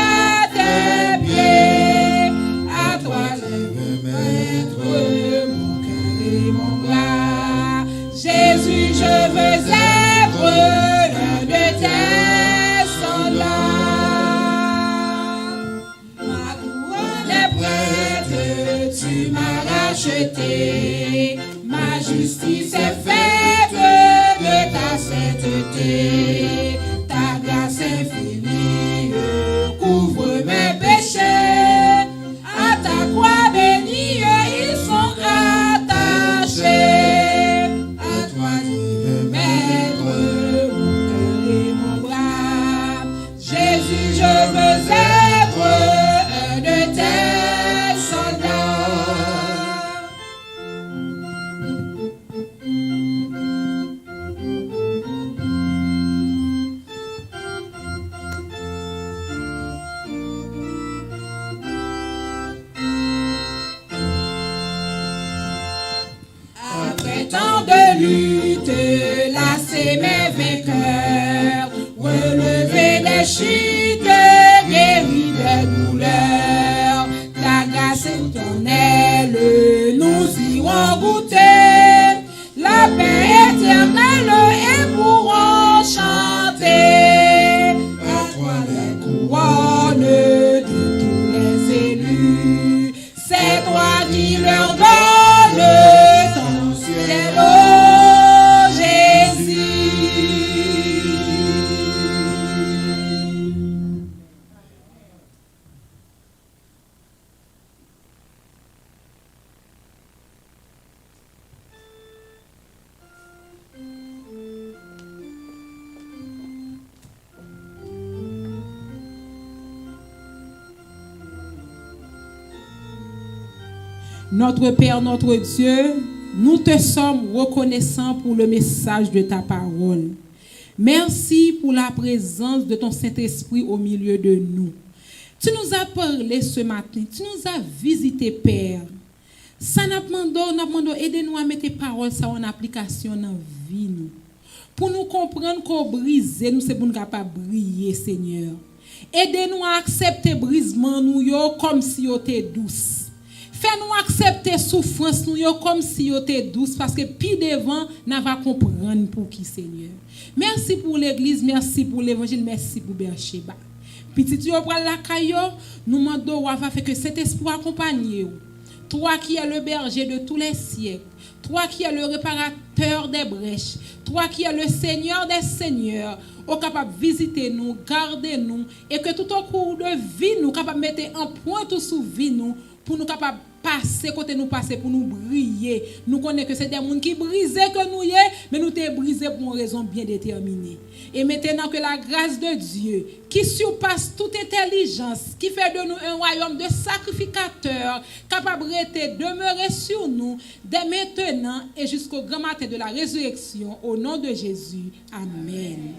tes pieds. À toi je veux mettre mon cœur et mon bras. Jésus, je veux être l'un de tes soldats. Ma couronne est prête, tu m'as racheté. Ma justice est faite de ta sainteté. Ta grâce infinie couvre mes péchés. À ta croix bénie, ils sont attachés. À toi, Dieu, veux mettre mon cœur et mon bras. Jésus, je veux être un de tes soldats. Après tant de luttes, lasser mes vainqueurs, relever des chutes, guérir des douleurs. Ta grâce éternelle, nous irons goûter la paix éternelle et pourrons chanter. À toi les couronnes de tous les élus, c'est toi qui leur donnes ton ciel, oh Jésus. Notre Père, notre Dieu, nous te sommes reconnaissants pour le message de ta parole. Merci pour la présence de ton Saint-Esprit au milieu de nous. Tu nous as parlé ce matin, tu nous as visité, Père. Ça n'a demandé, aidez-nous à mettre tes paroles ça en application dans la vie. Nous. Pour nous comprendre qu'on brise, nous c'est pour nous capables de briller, Seigneur. Aidez-nous à accepter brisement nous yo comme si yo était douce. Fais-nous accepter souffrance nous yo comme si yo était douce parce que puis devant n'a va comprendre pour qui, Seigneur. Merci pour l'église, merci pour l'évangile, merci pour Bercheba. Petit tu prend la caillou, nous demandons à faire que cet esprit accompagne vous. Toi qui es le berger de tous les siècles, toi qui es le réparateur des brèches, toi qui es le Seigneur des seigneurs, au capable de visiter nous, garder nous, et que tout au cours de vie nous capable de mettre en point tout sous vie nous, pour nous capable passer côté nous passer pour nous briller. Nous connaissons que c'est des gens qui brisaient que nous y est, mais nous t'es brisé pour une raison bien déterminée. Et maintenant que la grâce de Dieu, qui surpasse toute intelligence, qui fait de nous un royaume de sacrificateurs, capable de demeurer sur nous dès maintenant et jusqu'au grand matin de la résurrection, au nom de Jésus. Amen.